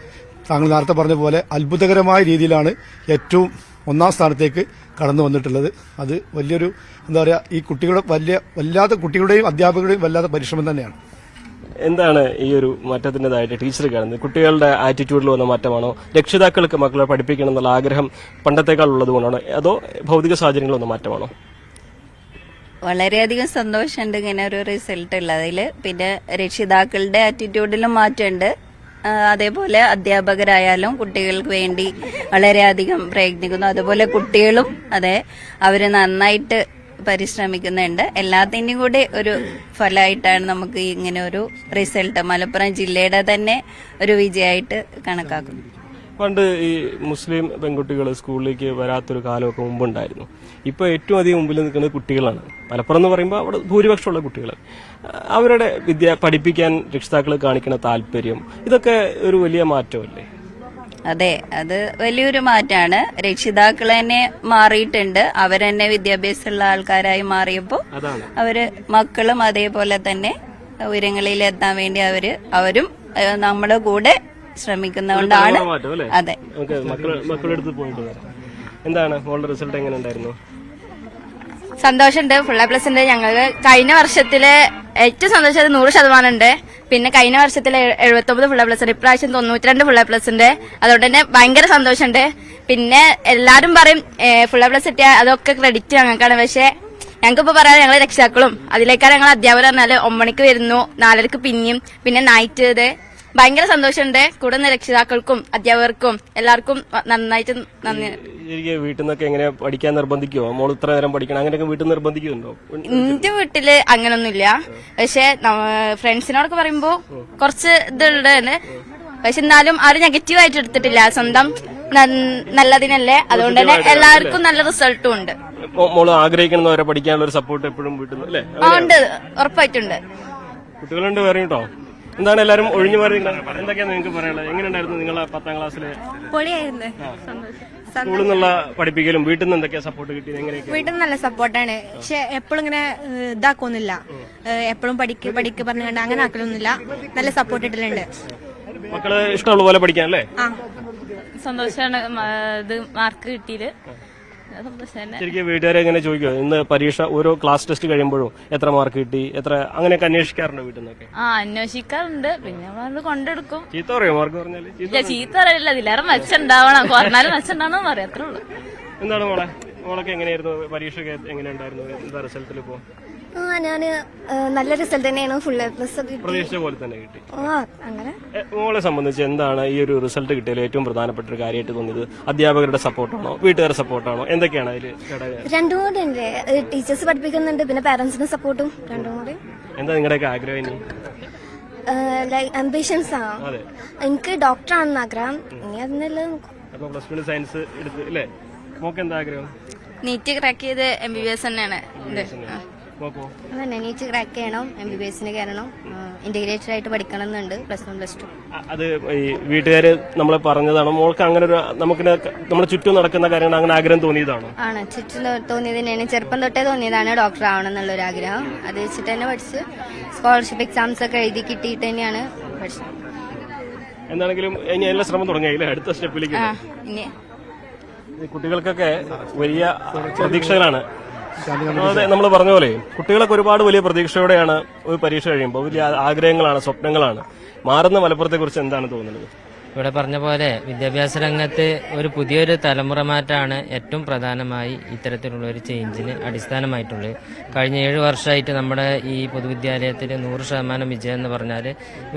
താങ്കൾ നേരത്തെ പറഞ്ഞ പോലെ അത്ഭുതകരമായ രീതിയിലാണ് ഏറ്റവും 1ാം സ്ഥാനത്തേക്ക് കടന്നു വന്നിട്ടുള്ളത്. അത് വലിയൊരു ഈ കുട്ടികളുടെ വല്ലാത്ത കുട്ടികളുടെയും അധ്യാപകരുടെയും വല്ലാത്ത പരിശ്രമം തന്നെയാണ്. എന്താണ് ഈ ഒരു മാറ്റത്തിൻ്റെതായിട്ട് ടീച്ചർ കാണുന്നത്? കുട്ടികളുടെ ആറ്റിറ്റ്യൂഡിൽ വന്ന മാറ്റമാണോ? രക്ഷിതാക്കൾക്ക് മക്കളെ പഠിപ്പിക്കണം എന്നുള്ള ആഗ്രഹം പണ്ടത്തേക്കാൾ ഉള്ളത് കൊണ്ടാണോ? അതോ ഭൗതിക സാഹചര്യങ്ങളിൽ വന്ന മാറ്റമാണോ? വളരെയധികം സന്തോഷമുണ്ട് ഇങ്ങനെ ഒരു റിസൾട്ട് ഉള്ളതിൽ. പിന്നെ രക്ഷിതാക്കളുടെ ആറ്റിറ്റ്യൂഡിലും മാറ്റമുണ്ട്. അതേപോലെ അധ്യാപകരായാലും കുട്ടികൾക്ക് വേണ്ടി വളരെയധികം പ്രയത്നിക്കുന്നു. അതുപോലെ കുട്ടികളും അതെ അവർ നന്നായിട്ട് പരിശ്രമിക്കുന്നുണ്ട്. എല്ലാത്തിൻ്റെയും കൂടി ഒരു ഫലമായിട്ടാണ് നമുക്ക് ഇങ്ങനെ ഒരു റിസൾട്ട് മലപ്പുറം ജില്ലയുടെ തന്നെ ഒരു വിജയമായിട്ട് കണക്കാക്കുന്നത്. പണ്ട് ഈ മുസ്ലിം പെൺകുട്ടികൾ സ്കൂളിലേക്ക് വരാത്തൊരു കാലമൊക്കെ മുമ്പുണ്ടായിരുന്നു. ഇപ്പോൾ ഏറ്റവും അധികം മുമ്പിൽ നിൽക്കുന്നത് കുട്ടികളാണ്. മലപ്പുറം എന്ന് പറയുമ്പോൾ അവിടെ ഭൂരിപക്ഷമുള്ള കുട്ടികൾ. അവരുടെ പഠിപ്പിക്കാൻ രക്ഷിതാക്കൾ കാണിക്കുന്ന താല്പര്യം, ഇതൊക്കെ ഒരു വലിയ മാറ്റമല്ലേ? അതെ, അത് വലിയൊരു മാറ്റമാണ്. രക്ഷിതാക്കൾ തന്നെ മാറിയിട്ടുണ്ട്. അവരെന്നെ വിദ്യാഭ്യാസമുള്ള ആൾക്കാരായി മാറിയപ്പോൾ അവര് മക്കളും അതേപോലെ തന്നെ ഉയരങ്ങളിൽ എത്താൻ വേണ്ടി അവരും നമ്മുടെ കൂടെ ശ്രമിക്കുന്നതുകൊണ്ടാണ്. അതെ, മക്കളെടുത്ത് പോയിട്ട് എന്താണ് മോളുടെ റിസൾട്ട് എങ്ങനെ ഉണ്ടായിരുന്നു? സന്തോഷമുണ്ട്. ഫുൾ A+ ഉണ്ട്. ഞങ്ങൾക്ക് കഴിഞ്ഞ വർഷത്തില് ഏറ്റവും സന്തോഷം 100% ഉണ്ട്. പിന്നെ കഴിഞ്ഞ വർഷത്തില് 79 ഫുൾ A+, ഇപ്രാവശ്യം 92 ഫുൾ A+ ഉണ്ട്. അതുകൊണ്ട് തന്നെ ഭയങ്കര സന്തോഷമുണ്ട്. പിന്നെ എല്ലാരും പറയും ഫുൾ A+ കിട്ടിയാൽ അതൊക്കെ ക്രെഡിറ്റ് ഞങ്ങൾക്കാണ്. പക്ഷെ ഞങ്ങൾക്കിപ്പോ പറയാം, ഞങ്ങൾ രക്ഷിതാക്കളും അതിലേക്കാണ് ഞങ്ങൾ അധ്യാപകർ പറഞ്ഞാല് 9 മണിക്ക് വരുന്നു, 4:30 പിന്നെയും, പിന്നെ നൈറ്റ് ഇത് ഭയങ്കര സന്തോഷമുണ്ട്. കൂടെ രക്ഷിതാക്കൾക്കും അധ്യാപകർക്കും എല്ലാവർക്കും നന്നായിട്ട് നന്ദി. വീട്ടിൽ നിന്നൊക്കെ എങ്ങനെ പഠിക്കാൻ നിർബന്ധിക്കുമോ? മോൾ ഇത്ര നേരം പഠിക്കണം അങ്ങനെയൊക്കെ വീട്ടിൽ നിർബന്ധിക്കുന്നുണ്ടോ? എന്റെ വീട്ടില് അങ്ങനൊന്നുമില്ല. പക്ഷെ ഫ്രണ്ട്സിനോടൊക്കെ പറയുമ്പോ കുറച്ച് ഇതുണ്ട്. പക്ഷെ എന്നാലും ആരും നെഗറ്റീവ് ആയിട്ട് എടുത്തിട്ടില്ല. സ്വന്തം നല്ലതിനല്ലേ, അതുകൊണ്ട് തന്നെ എല്ലാവർക്കും നല്ല റിസൾട്ടും ഉണ്ട്. മോള് ആഗ്രഹിക്കുന്നവരെ പഠിക്കാനുള്ള ഒരു സപ്പോർട്ട് എപ്പോഴും വീട്ടിൽ നിന്ന് അല്ലേ? ഉണ്ട്, ഉറപ്പായിട്ടുണ്ട്. കുട്ടികളുണ്ട് വേറെ കേട്ടോ. എന്താണ് എല്ലാരും ഒഴിഞ്ഞു മാറി? എന്തൊക്കെയാണ് നിങ്ങൾക്ക് പറയാനുള്ളത്? എങ്ങനെയുണ്ടായിരുന്നു നിങ്ങളെ 10ാം ക്ലാസ്സില്? പൊളിയായിരുന്നു. സ്കൂളിൽ നിന്നുള്ള പഠിപ്പിക്കലും വീട്ടിൽ നിന്ന് എന്തൊക്കെയാ സപ്പോർട്ട് കിട്ടിയത്? എങ്ങനെയൊക്കെ? വീട്ടിൽ നിന്ന് നല്ല സപ്പോർട്ടാണ്. പക്ഷെ എപ്പോഴും ഇങ്ങനെ ഇതാക്കൊന്നുമില്ല. എപ്പോഴും പഠിക്ക് പറഞ്ഞുകൊണ്ട് അങ്ങനെ ആക്കലൊന്നുമില്ല. നല്ല സപ്പോർട്ട് ഇട്ടിട്ടുണ്ട്. മക്കള് ഇഷ്ടമുള്ള പോലെ പഠിക്കാൻ അല്ലേ? സന്തോഷമാണ് ഇത് മാർക്ക് കിട്ടിയത്. ശരിക്കും വീട്ടുകാരെ എങ്ങനെ ചോദിക്കുമോ? ഇന്ന് പരീക്ഷ ഓരോ ക്ലാസ് ടെസ്റ്റ് കഴിയുമ്പോഴും എത്ര മാർക്ക് കിട്ടി, എത്ര അങ്ങനെയൊക്കെ അന്വേഷിക്കാറുണ്ടോ വീട്ടിൽ നിന്നൊക്കെ? അന്വേഷിക്കാറുണ്ട്. പിന്നെ നമ്മളത് കൊണ്ടെടുക്കും. ചീത്ത പറയോ മാർക്ക് പറഞ്ഞാല്? ചീത്ത പറയില്ല, ഇതിലേറെ മെച്ചുണ്ടാവണം, കുറഞ്ഞാലും മെച്ചുണ്ടാവണം പറയാം, അത്രേ ഉള്ളൂ. എന്താണ് മോളൊക്കെ എങ്ങനെയായിരുന്നു പരീക്ഷ? എങ്ങനെയുണ്ടായിരുന്നു? എന്താ റിസൾട്ടിൽ ഇപ്പോ? ഞാൻ നല്ല റിസൾട്ട് തന്നെയാണ്. ഫുൾ എ പ്ലസ് പ്രതീക്ഷിച്ച പോലെ തന്നെ കിട്ടി. അങ്ങനെ. മോളെ സംബന്ധിച്ച് എന്താണ് ഈ ഒരു റിസൾട്ട് കിട്ടിയതിൽ ഏറ്റവും പ്രധാനപ്പെട്ട ഒരു കാര്യമായിട്ട് തോന്നിയത്? അധ്യാപകരുടെ സപ്പോർട്ടാണോ, വീട്ടുകാരുടെ സപ്പോർട്ടാണോ, എന്തൊക്കെയാണ് അതിൽ? രണ്ടും കൂടെ ഉണ്ട്. ടീച്ചേഴ്സ് പഠിപ്പിക്കുന്നുണ്ട്, പിന്നെ പാരന്റ്സിന്റെ സപ്പോർട്ടും രണ്ടും കൂടെ. എന്താ നിങ്ങളുടെയൊക്കെ ആഗ്രഹം ഇനി? അംബിഷൻസ് ആണ്. എനിക്ക് ഡോക്ടർ ആണെന്ന് ആഗ്രഹം. ഇനി അതിനെല്ലാം അപ്പൊ പ്ലസ് ടു സയൻസ് എടുത്ത് അല്ലേ? മോക്ക് എന്താ ആഗ്രഹം? നീറ്റ് ക്രാക്ക് ചെയ്ത് MBBS തന്നെയാണ്. അതന്നെ, നീറ്റ് ക്രാക്ക് ചെയ്യണം, MBBS കയറണം, ഇന്റഗ്രേറ്റഡ് ആയിട്ട് പഠിക്കണം എന്നുണ്ട്. Plus 1 plus 2. അത് ഈ വീട്ടുകാര് നമ്മളെ പറഞ്ഞതാണോ? മോൾക്ക് അങ്ങനെ ഒരു നമുക്ക് നമ്മുടെ ചുറ്റും നടക്കുന്ന കാര്യങ്ങൾ അങ്ങനെ ആഗ്രഹം തോന്നിയതാണോ? ആണ്, ചുറ്റും തോന്നിയത് തന്നെയാണ്. ചെറുപ്പം തൊട്ടേ തോന്നിയതാണ് ഡോക്ടർ ആവണം എന്നുള്ളൊരു ആഗ്രഹം. അത് വെച്ചിട്ട് തന്നെ പഠിച്ച് സ്കോളർഷിപ്പ് എക്സാംസ് ഒക്കെ എഴുതി കിട്ടിയിട്ട് തന്നെയാണ് പഠിച്ചത്. എന്താണെങ്കിലും ഇനി എല്ലാ ശ്രമം തുടങ്ങിയില്ലേ അടുത്ത സ്റ്റെപ്പിലേക്ക്? കുട്ടികൾക്കൊക്കെ വലിയ പ്രതീക്ഷകളാണ്. നമ്മൾ പറഞ്ഞ പോലെ കുട്ടികളൊക്കെ ഒരുപാട് വലിയ പ്രതീക്ഷയോടെയാണ് ഒരു പരീക്ഷ കഴിയുമ്പോൾ. വലിയ ആഗ്രഹങ്ങളാണ്, സ്വപ്നങ്ങളാണ്. മാറുന്ന മലപ്പുറത്തെ കുറിച്ച് എന്താണ് തോന്നുന്നത്? ഇവിടെ പറഞ്ഞ പോലെ വിദ്യാഭ്യാസ രംഗത്ത് ഒരു പുതിയൊരു തലമുറ മാറ്റമാണ് ഏറ്റവും പ്രധാനമായി ഇത്തരത്തിലുള്ള ഒരു ചേഞ്ചിന് അടിസ്ഥാനമായിട്ടുള്ളത്. കഴിഞ്ഞ 7 വർഷമായിട്ട് നമ്മുടെ ഈ പൊതുവിദ്യാലയത്തിൽ 100% വിജയം എന്ന് പറഞ്ഞാൽ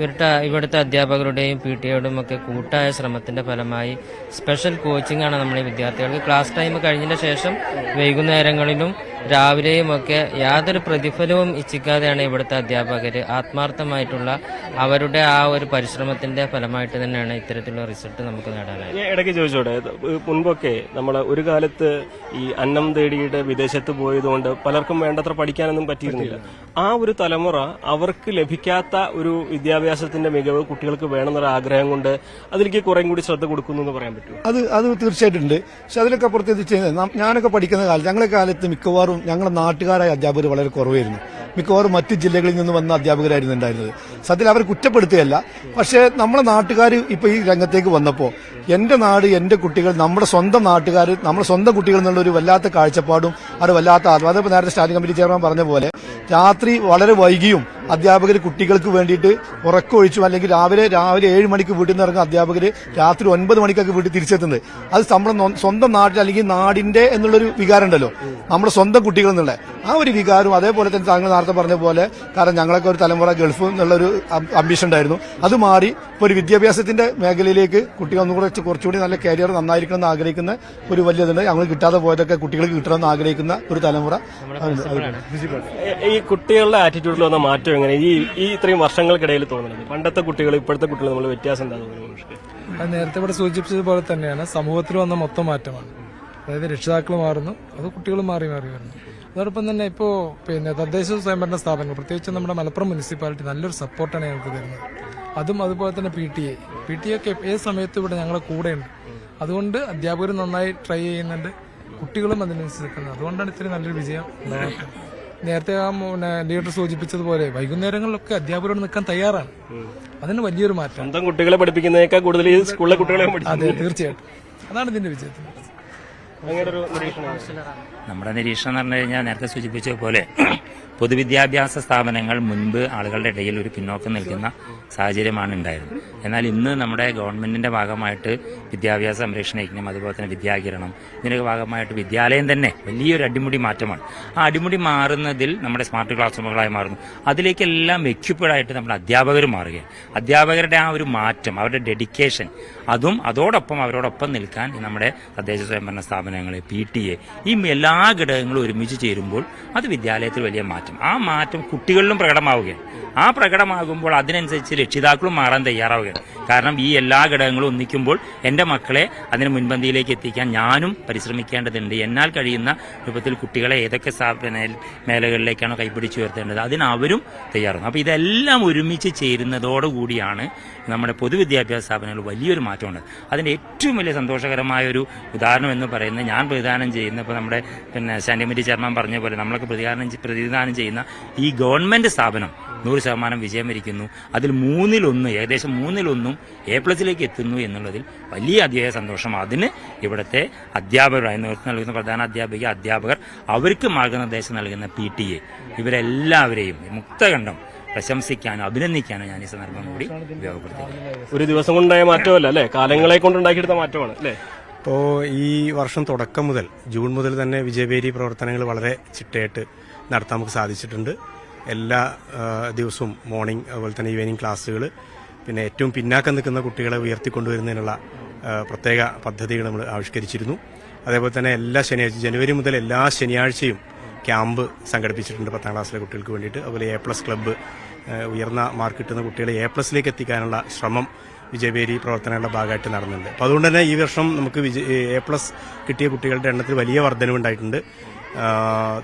ഇവിടുത്തെ അധ്യാപകരുടെയും PTA-യുടെയും ഒക്കെ കൂട്ടായ ശ്രമത്തിന്റെ ഫലമായി സ്പെഷ്യൽ കോച്ചിങ് ആണ് നമ്മൾ ഈ വിദ്യാർത്ഥികൾക്ക്. ക്ലാസ് ടൈം കഴിഞ്ഞതിന് ശേഷം വൈകുന്നേരങ്ങളിലും രാവിലെയും ഒക്കെ യാതൊരു പ്രതിഫലവും ഇച്ഛിക്കാതെയാണ് ഇവിടുത്തെ അധ്യാപകർ ആത്മാർത്ഥമായിട്ടുള്ള അവരുടെ ആ ഒരു പരിശ്രമത്തിന്റെ ഫലമായിട്ട് തന്നെയാണ് ഇത്തരത്തിലുള്ള റിസൾട്ട് നമുക്ക് നേടാനായത്. ഇടയ്ക്ക് ചോദിച്ചോട്ടെ, മുൻപൊക്കെ നമ്മൾ ഒരു കാലത്ത് ഈ അന്നം തേടിയിട്ട് വിദേശത്ത് പോയതുകൊണ്ട് പലർക്കും വേണ്ടത്ര പഠിക്കാനൊന്നും പറ്റിയിരുന്നില്ല. ആ ഒരു തലമുറ അവർക്ക് ലഭിക്കാത്ത ഒരു വിദ്യാഭ്യാസത്തിന്റെ മികവ് കുട്ടികൾക്ക് വേണമെന്നൊരു ആഗ്രഹം കൊണ്ട് അതിലേക്ക് കുറെ കൂടി ശ്രദ്ധ കൊടുക്കുന്നു എന്ന് പറയാൻ പറ്റുമോ? അത് തീർച്ചയായിട്ടും ഉണ്ട്. പക്ഷെ അതിലൊക്കെ അപ്പുറത്ത് ഞാനൊക്കെ പഠിക്കുന്ന കാലത്ത് ഞങ്ങളുടെ കാലത്ത് മിക്കവാറും ഞങ്ങളുടെ നാട്ടുകാരായ അധ്യാപകർ വളരെ കുറവായിരുന്നു. മിക്കവാറും മറ്റ് ജില്ലകളിൽ നിന്ന് വന്ന അധ്യാപകരായിരുന്നു ഉണ്ടായിരുന്നത്. സത്യത്തിൽ അവർ കുറ്റപ്പെടുത്തുകയല്ല, പക്ഷേ നമ്മുടെ നാട്ടുകാർ ഇപ്പൊ ഈ രംഗത്തേക്ക് വന്നപ്പോൾ എന്റെ നാട്, എന്റെ കുട്ടികൾ, നമ്മുടെ സ്വന്തം നാട്ടുകാർ, നമ്മുടെ സ്വന്തം കുട്ടികൾ എന്നുള്ള ഒരു വല്ലാത്ത കാഴ്ചപ്പാടും അത് വല്ലാത്ത അതേപോലെ നേരത്തെ സ്റ്റാൻഡിംഗ് കമ്മിറ്റി ചെയർമാൻ പറഞ്ഞ പോലെ രാത്രി വളരെ വൈകിയും അധ്യാപകർ കുട്ടികൾക്ക് വേണ്ടിയിട്ട് ഉറക്കമൊഴിച്ചും അല്ലെങ്കിൽ രാവിലെ 7 മണിക്ക് വീട്ടിൽ നിന്ന് ഇറങ്ങുന്ന അധ്യാപകർ രാത്രി 9 മണിക്കൊക്കെ വീട്ടിൽ തിരിച്ചെത്തുന്നത്. അത് നമ്മുടെ സ്വന്തം നാട്ടിൽ അല്ലെങ്കിൽ നാടിന്റെ എന്നുള്ളൊരു വികാരം ഉണ്ടല്ലോ, നമ്മുടെ സ്വന്തം കുട്ടികൾ എന്നുള്ള ആ ഒരു വികാരം. അതേപോലെ തന്നെ താങ്കൾ നേരത്തെ പറഞ്ഞ പോലെ, കാരണം ഞങ്ങളൊക്കെ ഒരു തലമുറ ഗൾഫ് എന്നുള്ളൊരു അംബിഷൻ ഉണ്ടായിരുന്നു. അത് മാറി ഇപ്പോൾ ഒരു വിദ്യാഭ്യാസത്തിന്റെ മേഖലയിലേക്ക് കുട്ടികൾ ഒന്നുകൂടെ കുറച്ചുകൂടി നല്ല കരിയർ നന്നായിരിക്കണം എന്ന് ആഗ്രഹിക്കുന്ന ഒരു വലിയതുണ്ട്. ഞങ്ങൾ കിട്ടാതെ പോയതൊക്കെ കുട്ടികൾക്ക് കിട്ടണമെന്ന് ആഗ്രഹിക്കുന്ന ഒരു തലമുറ. ഈ കുട്ടികളുടെ ആറ്റിറ്റ്യൂഡിൽ വന്ന മാറ്റം എങ്ങനെ ഈ ഇത്രയും വർഷങ്ങൾക്കിടയിൽ തോന്നുന്നത്? പണ്ടത്തെ കുട്ടികൾ ഇപ്പോഴത്തെ കുട്ടികൾ നമ്മൾ വ്യത്യാസം എന്താ തോന്നുന്നത്? അത് നേരത്തെ ഇവിടെ സൂചിപ്പിച്ചതുപോലെ തന്നെയാണ് സമൂഹത്തിൽ വന്ന മൊത്തം മാറ്റമാണ്. അതായത് രക്ഷിതാക്കൾ മാറുന്നു, അത് കുട്ടികളും മാറി വരുന്നു. അതോടൊപ്പം തന്നെ ഇപ്പോൾ തദ്ദേശ സ്വയംഭരണ സ്ഥാപനങ്ങൾ, പ്രത്യേകിച്ച് നമ്മുടെ മലപ്പുറം മുനിസിപ്പാലിറ്റി നല്ലൊരു സപ്പോർട്ടാണ് ഞങ്ങൾക്ക് തരുന്നത്. അതും അതുപോലെ തന്നെ PTA ഒക്കെ ഏത് സമയത്തും ഇവിടെ ഞങ്ങളെ കൂടെയുണ്ട്. അതുകൊണ്ട് അധ്യാപകർ നന്നായി ട്രൈ ചെയ്യുന്നുണ്ട്, കുട്ടികളും അതിനനുസരിച്ച്. അതുകൊണ്ടാണ് ഇത്രയും നല്ലൊരു വിജയം ഉണ്ടാകുന്നത്. നേരത്തെ ലീഡർ സൂചിപ്പിച്ചതുപോലെ വൈകുന്നേരങ്ങളിലൊക്കെ അധ്യാപകരോട് നിൽക്കാൻ തയ്യാറാണ്. അതിന് വലിയൊരു മാറ്റം. സ്വന്തം കുട്ടികളെ പഠിപ്പിക്കുന്നതിനേക്കാൾ കൂടുതൽ സ്കൂളിലെ കുട്ടികളെ അതെ, തീർച്ചയായിട്ടും അതാണ് ഇതിന്റെ വിജയത്തിന്. നമ്മുടെ നിരീക്ഷണം എന്ന് പറഞ്ഞു കഴിഞ്ഞാൽ നേരത്തെ സൂചിപ്പിച്ചതുപോലെ പൊതുവിദ്യാഭ്യാസ സ്ഥാപനങ്ങൾ മുൻപ് ആളുകളുടെ ഇടയിൽ ഒരു പിന്നോക്കം നിൽക്കുന്ന സാഹചര്യമാണ് ഉണ്ടായിരുന്നത്. എന്നാൽ ഇന്ന് നമ്മുടെ ഗവൺമെന്റിന്റെ ഭാഗമായിട്ട് വിദ്യാഭ്യാസ സംരക്ഷണ യജ്ഞം, അതുപോലെ തന്നെ വിദ്യാകിരണം, ഇതിന്റെ ഭാഗമായിട്ട് വിദ്യാലയം തന്നെ വലിയൊരു അടിമുടി മാറ്റമാണ്. ആ അടിമുടി മാറുന്നതിൽ നമ്മുടെ സ്മാർട്ട് ക്ലാസ് റൂമുകളായി മാറുന്നു. അതിലേക്കെല്ലാം എക്യുപ്പഡായിട്ട് നമ്മുടെ അധ്യാപകർ മാറുകയാണ്. അധ്യാപകരുടെ ആ ഒരു മാറ്റം, അവരുടെ ഡെഡിക്കേഷൻ, അതും അതോടൊപ്പം അവരോടൊപ്പം നിൽക്കാൻ നമ്മുടെ തദ്ദേശ സ്വയംഭരണ സ്ഥാപനങ്ങൾ, PTA, ഈ എല്ലാ ഘടകങ്ങളും ഒരുമിച്ച് ചേരുമ്പോൾ അത് വിദ്യാലയത്തിൽ വലിയ മാറ്റം. ആ മാറ്റം കുട്ടികളിലും പ്രകടമാവുകയാണ്. ആ പ്രകടമാകുമ്പോൾ അതിനനുസരിച്ച് രക്ഷിതാക്കളും മാറാൻ തയ്യാറാവുകയാണ്. കാരണം ഈ എല്ലാ ഘടകങ്ങളും ഒന്നിക്കുമ്പോൾ എൻ്റെ മക്കളെ അതിന് മുൻപന്തിയിലേക്ക് എത്തിക്കാൻ ഞാനും പരിശ്രമിക്കേണ്ടതുണ്ട്. എന്നാൽ കഴിയുന്ന രൂപത്തിൽ കുട്ടികളെ ഏതൊക്കെ മേഖലകളിലേക്കാണോ കൈപിടിച്ച് ഉയർത്തേണ്ടത് അതിന് അവരും തയ്യാറാണ്. അപ്പോൾ ഇതെല്ലാം ഒരുമിച്ച് ചേരുന്നതോടുകൂടിയാണ് നമ്മുടെ പൊതുവിദ്യാഭ്യാസ സ്ഥാപനങ്ങൾ വലിയൊരു മാറ്റമുണ്ട്. അതിൻ്റെ ഏറ്റവും വലിയ സന്തോഷകരമായ ഒരു ഉദാഹരണം എന്ന് പറയുന്നത് ഞാൻ പ്രതിദാനം ചെയ്യുന്ന, ഇപ്പോൾ നമ്മുടെ സ്റ്റാൻഡിംഗ് കമ്മിറ്റി ചെയർമാൻ പറഞ്ഞ പോലെ നമ്മളൊക്കെ പ്രതിദാനം ചെയ്യുന്ന ഈ ഗവൺമെന്റ് സ്ഥാപനം 100% വിജയം വരിക്കുന്നു. അതിൽ ഏകദേശം മൂന്നിലൊന്നും A+ എത്തുന്നു എന്നുള്ളതിൽ വലിയ അതിയായ സന്തോഷം. അതിന് ഇവിടുത്തെ അധ്യാപകരായി നേതൃത്വം നൽകുന്ന പ്രധാന അധ്യാപകർ, അവർക്ക് മാർഗനിർദ്ദേശം നൽകുന്ന PTA, ഇവരെല്ലാവരെയും മുക്തകണ്ഠം പ്രശംസിക്കാനും അഭിനന്ദിക്കാനും ഞാൻ ഈ സന്ദർഭം കൂടി ഉപയോഗപ്പെടുത്തി. ഒരു ദിവസം കൊണ്ടുണ്ടായ മാറ്റമല്ല അല്ലേ, കാലങ്ങളെ കൊണ്ടുണ്ടാക്കിയെടുത്ത മാറ്റമാണ് അല്ലേ? ഇപ്പോൾ ഈ വർഷം തുടക്കം മുതൽ ജൂൺ മുതൽ തന്നെ വിജയബേരി പ്രവർത്തനങ്ങൾ വളരെ ചിട്ടയായിട്ട് നടത്താൻ നമുക്ക് സാധിച്ചിട്ടുണ്ട്. എല്ലാ ദിവസവും മോർണിംഗ് അതുപോലെ തന്നെ ഈവനിങ് ക്ലാസ്സുകൾ, പിന്നെ ഏറ്റവും പിന്നാക്കം നിൽക്കുന്ന കുട്ടികളെ ഉയർത്തിക്കൊണ്ടുവരുന്നതിനുള്ള പ്രത്യേക പദ്ധതികൾ നമ്മൾ ആവിഷ്കരിച്ചിരുന്നു. അതേപോലെ തന്നെ എല്ലാ ശനിയാഴ്ച ജനുവരി മുതൽ എല്ലാ ശനിയാഴ്ചയും ക്യാമ്പ് സംഘടിപ്പിച്ചിട്ടുണ്ട് 10ാം ക്ലാസ്സിലെ കുട്ടികൾക്ക് വേണ്ടിയിട്ട്. അതുപോലെ A+ ക്ലബ്ബ്, ഉയർന്ന മാർക്ക് കിട്ടുന്ന കുട്ടികളെ A+ എത്തിക്കാനുള്ള ശ്രമം വിജയബേരി പ്രവർത്തനങ്ങളുടെ ഭാഗമായിട്ട് നടന്നുണ്ട്. അപ്പോൾ അതുകൊണ്ട് തന്നെ ഈ വർഷം നമുക്ക് A+ കിട്ടിയ കുട്ടികളുടെ എണ്ണത്തിൽ വലിയ വർധനവുണ്ടായിട്ടുണ്ട്.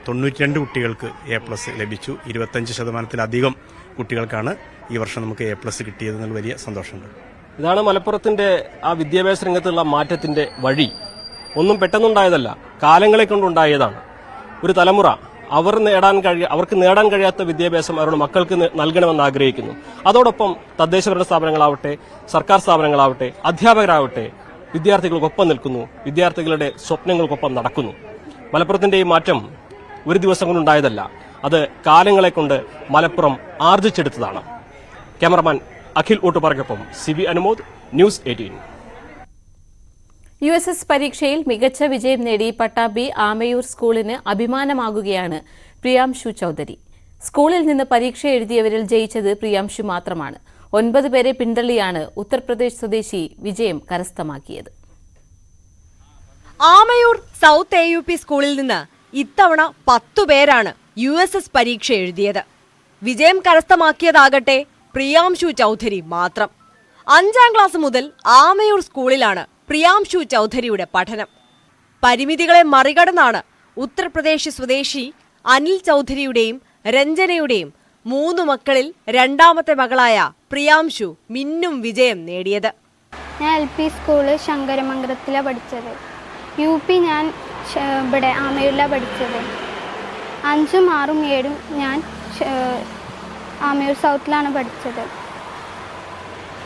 92 കുട്ടികൾക്ക് A+ ലഭിച്ചു. 25%-ലധികം കുട്ടികൾക്കാണ് ഈ വർഷം നമുക്ക് A+ കിട്ടിയതെന്നുള്ള വലിയ സന്തോഷമുണ്ട്. ഇതാണ് മലപ്പുറത്തിന്റെ ആ വിദ്യാഭ്യാസ രംഗത്തുള്ള മാറ്റത്തിന്റെ വഴി. ഒന്നും പെട്ടെന്നുണ്ടായതല്ല, കാലങ്ങളെ കൊണ്ടുണ്ടായതാണ്. ഒരു തലമുറ അവർക്ക് നേടാൻ കഴിയാത്ത വിദ്യാഭ്യാസം അവരുടെ മക്കൾക്ക് നൽകണമെന്ന് ആഗ്രഹിക്കുന്നു. അതോടൊപ്പം തദ്ദേശഭരണ സ്ഥാപനങ്ങളാവട്ടെ, സർക്കാർ സ്ഥാപനങ്ങളാവട്ടെ, അധ്യാപകരാവട്ടെ വിദ്യാർത്ഥികൾക്കൊപ്പം നിൽക്കുന്നു, വിദ്യാർത്ഥികളുടെ സ്വപ്നങ്ങൾക്കൊപ്പം നടക്കുന്നു. മലപ്പുറത്തിന്റെ ഈ മാറ്റം ഒരു ദിവസം കൊണ്ടുണ്ടായതല്ല, അത് കാലങ്ങളെ കൊണ്ട് മലപ്പുറം ആർജിച്ചെടുത്തതാണ്. ക്യാമറമാൻ അഖിൽ ഊട്ടുപാറയ്ക്കൊപ്പം CB അനുമോദ്, ന്യൂസ് 18. USS പരീക്ഷയിൽ മികച്ച വിജയം നേടി പട്ടാമ്പി ആമയൂർ സ്കൂളിന് അഭിമാനമാകുകയാണ് പ്രിയാംശു ചൌധരി. സ്കൂളിൽ നിന്ന് പരീക്ഷ എഴുതിയവരിൽ ജയിച്ചത് പ്രിയാംശു മാത്രമാണ്. 9 പേരെ പിന്തള്ളിയാണ് ഉത്തർപ്രദേശ് സ്വദേശി വിജയം കരസ്ഥമാക്കിയത്. ആമയൂർ സൗത്ത് AUP സ്കൂളിൽ നിന്ന് ഇത്തവണ 10 പേരാണ് USS പരീക്ഷ എഴുതിയത്. വിജയം കരസ്ഥമാക്കിയതാകട്ടെ പ്രിയാംശു ചൌധരി മാത്രം. 5ാം ക്ലാസ് മുതൽ ആമയൂർ സ്കൂളിലാണ് പ്രിയാംശു ചൌധരിയുടെ പഠനം. പരിമിതികളെ മറികടന്നാണ് ഉത്തർപ്രദേശ് സ്വദേശി അനിൽ ചൌധരിയുടെയും രഞ്ജനയുടെയും 3 മക്കളിൽ 2ാമത്തെ മകളായ പ്രിയാംശു മിന്നും വിജയം നേടിയത്. ഞാൻ LP സ്കൂള് ശങ്കരമംഗലത്തിലാണ് പഠിച്ചത്. UP ഞാൻ ഇവിടെ ആമയൂരിലാണ് പഠിച്ചത്. 5ഉം 6ഉം 7ഉം ഞാൻ ആമയൂർ സൗത്തിലാണ് പഠിച്ചത്.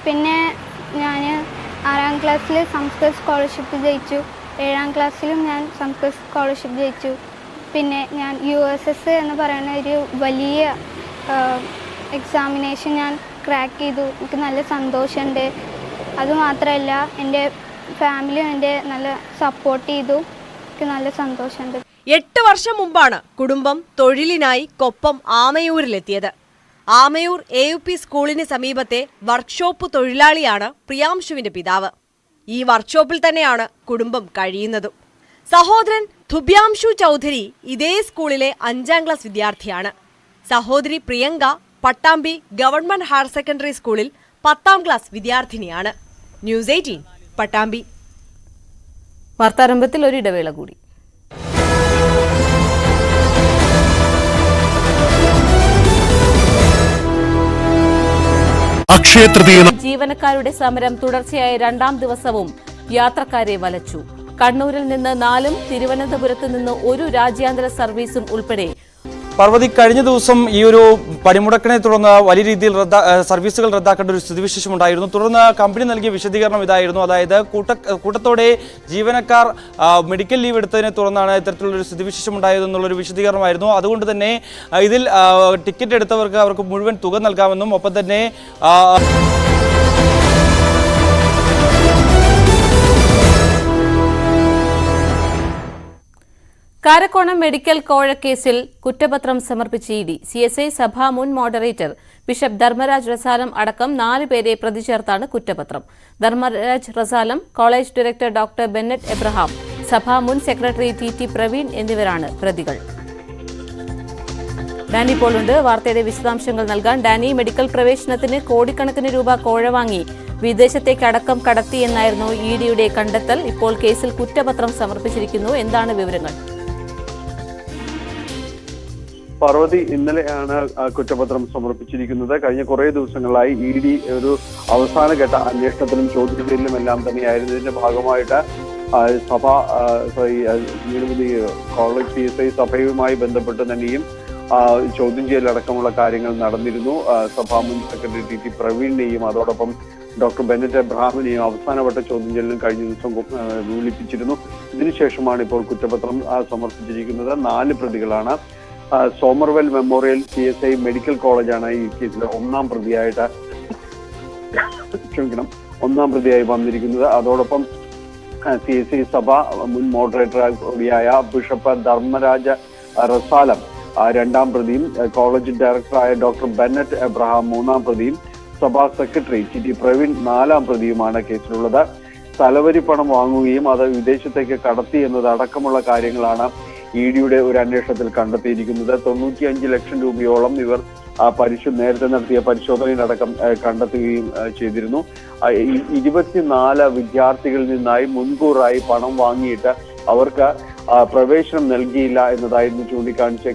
പിന്നെ ഞാൻ 6ാം ക്ലാസ്സിൽ സംസ്കൃത സ്കോളർഷിപ്പ് ജയിച്ചു. 7ാം ക്ലാസ്സിലും ഞാൻ സംസ്കൃത സ്കോളർഷിപ്പ് ജയിച്ചു. പിന്നെ ഞാൻ USS എന്ന് പറയുന്ന ഒരു വലിയ എക്സാമിനേഷൻ ഞാൻ ക്രാക്ക് ചെയ്തു. എനിക്ക് നല്ല സന്തോഷമുണ്ട്. അതുമാത്രമല്ല എൻ്റെ ഫാമിലിയും എൻ്റെ നല്ല സപ്പോർട്ട് ചെയ്തു. എനിക്ക് നല്ല സന്തോഷമുണ്ട്. 8 വർഷം മുമ്പാണ് കുടുംബം തൊഴിലിനായി കൊപ്പം ആമയൂരിലെത്തിയത്. ആമയൂർ AUP സ്കൂളിന് സമീപത്തെ വർക്ക്ഷോപ്പ് തൊഴിലാളിയാണ് പ്രിയാംശുവിന്റെ പിതാവ്. ഈ വർക്ക്ഷോപ്പിൽ തന്നെയാണ് കുടുംബം കഴിയുന്നതും. സഹോദരൻ ധുബ്യാംശു ചൌധരി ഇതേ സ്കൂളിലെ 5ാം ക്ലാസ് വിദ്യാർത്ഥിയാണ്. സഹോദരി Priyanka Pattambi government higher secondary സ്കൂളിൽ 10ാം ക്ലാസ് വിദ്യാർത്ഥിനിയാണ്. ന്യൂസ് 18 പട്ടാമ്പി. വാർത്താരംഭത്തിൽ ഒരു ഇടവേള കൂടി. ജീവനക്കാരുടെ സമരം തുടർച്ചയായ 2ാം ദിവസവും യാത്രക്കാരെ വലച്ചു. കണ്ണൂരിൽ നിന്ന് 4ഉം തിരുവനന്തപുരത്ത് നിന്ന് 1 രാജ്യാന്തര സർവീസും ഉൾപ്പെടെ പാർവതി, കഴിഞ്ഞ ദിവസം ഈ ഒരു പണിമുടക്കിനെ തുടർന്ന് വലിയ രീതിയിൽ സർവീസുകൾ റദ്ദാക്കേണ്ട ഒരു സ്ഥിതിവിശേഷം ഉണ്ടായിരുന്നു. തുടർന്ന് കമ്പനി നൽകിയ വിശദീകരണം ഇതായിരുന്നു. അതായത് കൂട്ടത്തോടെ ജീവനക്കാർ മെഡിക്കൽ ലീവ് എടുത്തതിനെ തുടർന്നാണ് ഇത്തരത്തിലുള്ളൊരു സ്ഥിതിവിശേഷം ഉണ്ടായതെന്നുള്ളൊരു വിശദീകരണമായിരുന്നു. അതുകൊണ്ട് തന്നെ ഇതിൽ ടിക്കറ്റ് എടുത്തവർക്ക് അവർക്ക് മുഴുവൻ തുക നൽകാമെന്നും ഒപ്പം തന്നെ കാരക്കോണം മെഡിക്കൽ കോഴക്കേസിൽ കുറ്റപത്രം സമർപ്പിച്ച ED, CSI സഭാ മുൻ മോഡറേറ്റർ ബിഷപ്പ് ധർമ്മരാജ് റസാലം അടക്കം 4 പേരെ പ്രതി ചേർത്താണ് കുറ്റപത്രം. Dharmaraj Rasalam, college director doctor Bennett Abraham, സഭാ മുൻ സെക്രട്ടറി TT പ്രവീൺ എന്നിവരാണ് പ്രതികൾ. ഡാനി പോളുണ്ട് വാർത്തയുടെ വിശദാംശങ്ങൾ നൽകാൻ. ഡാനി, മെഡിക്കൽ പ്രവേശനത്തിന് കോടിക്കണക്കിന് രൂപ കോഴ വാങ്ങി വിദേശത്തേക്ക് അടക്കം കടത്തി എന്നായിരുന്നു EDയുടെ കണ്ടെത്തൽ. ഇപ്പോൾ കേസിൽ കുറ്റപത്രം സമർപ്പിച്ചിരിക്കുന്നു. എന്താണ് വിവരങ്ങൾ? പാർവതി, ഇന്നലെയാണ് കുറ്റപത്രം സമർപ്പിച്ചിരിക്കുന്നത്. കഴിഞ്ഞ കുറേ ദിവസങ്ങളായി ED ഒരു അവസാനഘട്ട അന്വേഷണത്തിലും ചോദ്യം ചെയ്യലിലും എല്ലാം തന്നെയായിരുന്നു. ഇതിന്റെ ഭാഗമായിട്ട് കോളേജ് CSI സഭയുമായി ബന്ധപ്പെട്ട് തന്നെയും ചോദ്യം ചെയ്യലടക്കമുള്ള കാര്യങ്ങൾ നടന്നിരുന്നു. സഭാ മുൻ സെക്രട്ടറി TT പ്രവീണിനെയും അതോടൊപ്പം ഡോക്ടർ ബെന്നറ്റ് എബ്രഹാമിനെയും അവസാനവട്ട ചോദ്യം ചെയ്യലിനും കഴിഞ്ഞ ദിവസം വിളിപ്പിച്ചിരുന്നു. ഇതിനുശേഷമാണ് ഇപ്പോൾ കുറ്റപത്രം സമർപ്പിച്ചിരിക്കുന്നത്. 4 പ്രതികളാണ്. സോമർവെൽ മെമ്മോറിയൽ CSI മെഡിക്കൽ കോളേജാണ് ഈ കേസിലെ ഒന്നാം പ്രതിയായി വന്നിരിക്കുന്നത്. അതോടൊപ്പം CSI സഭ മുൻ മോഡറേറ്റർ കൂടിയായ ബിഷപ്പ് ധർമ്മരാജ് റസാലം രണ്ടാം പ്രതിയും കോളേജ് ഡയറക്ടറായ ഡോക്ടർ ബെന്നറ്റ് എബ്രഹാം മൂന്നാം പ്രതിയും സഭാ സെക്രട്ടറി ടി പ്രവീൺ നാലാം പ്രതിയുമാണ് കേസിലുള്ളത്. തലവരി പണം വാങ്ങുകയും അത് വിദേശത്തേക്ക് കടത്തി എന്നതടക്കമുള്ള കാര്യങ്ങളാണ് ഇഡിയുടെ ഒരു അന്വേഷണത്തിൽ കണ്ടെത്തിയിരിക്കുന്നത്. 95 ലക്ഷം രൂപയോളം ഇവർ നേരത്തെ നടത്തിയ പരിശോധനയിലടക്കം കണ്ടെത്തുകയും ചെയ്തിരുന്നു. 24 വിദ്യാർത്ഥികളിൽ നിന്നായി മുൻകൂറായി പണം വാങ്ങിയിട്ട് അവർക്ക് പ്രവേശനം നൽകിയില്ല എന്നതായിരുന്നു ചൂണ്ടിക്കാണിച്ച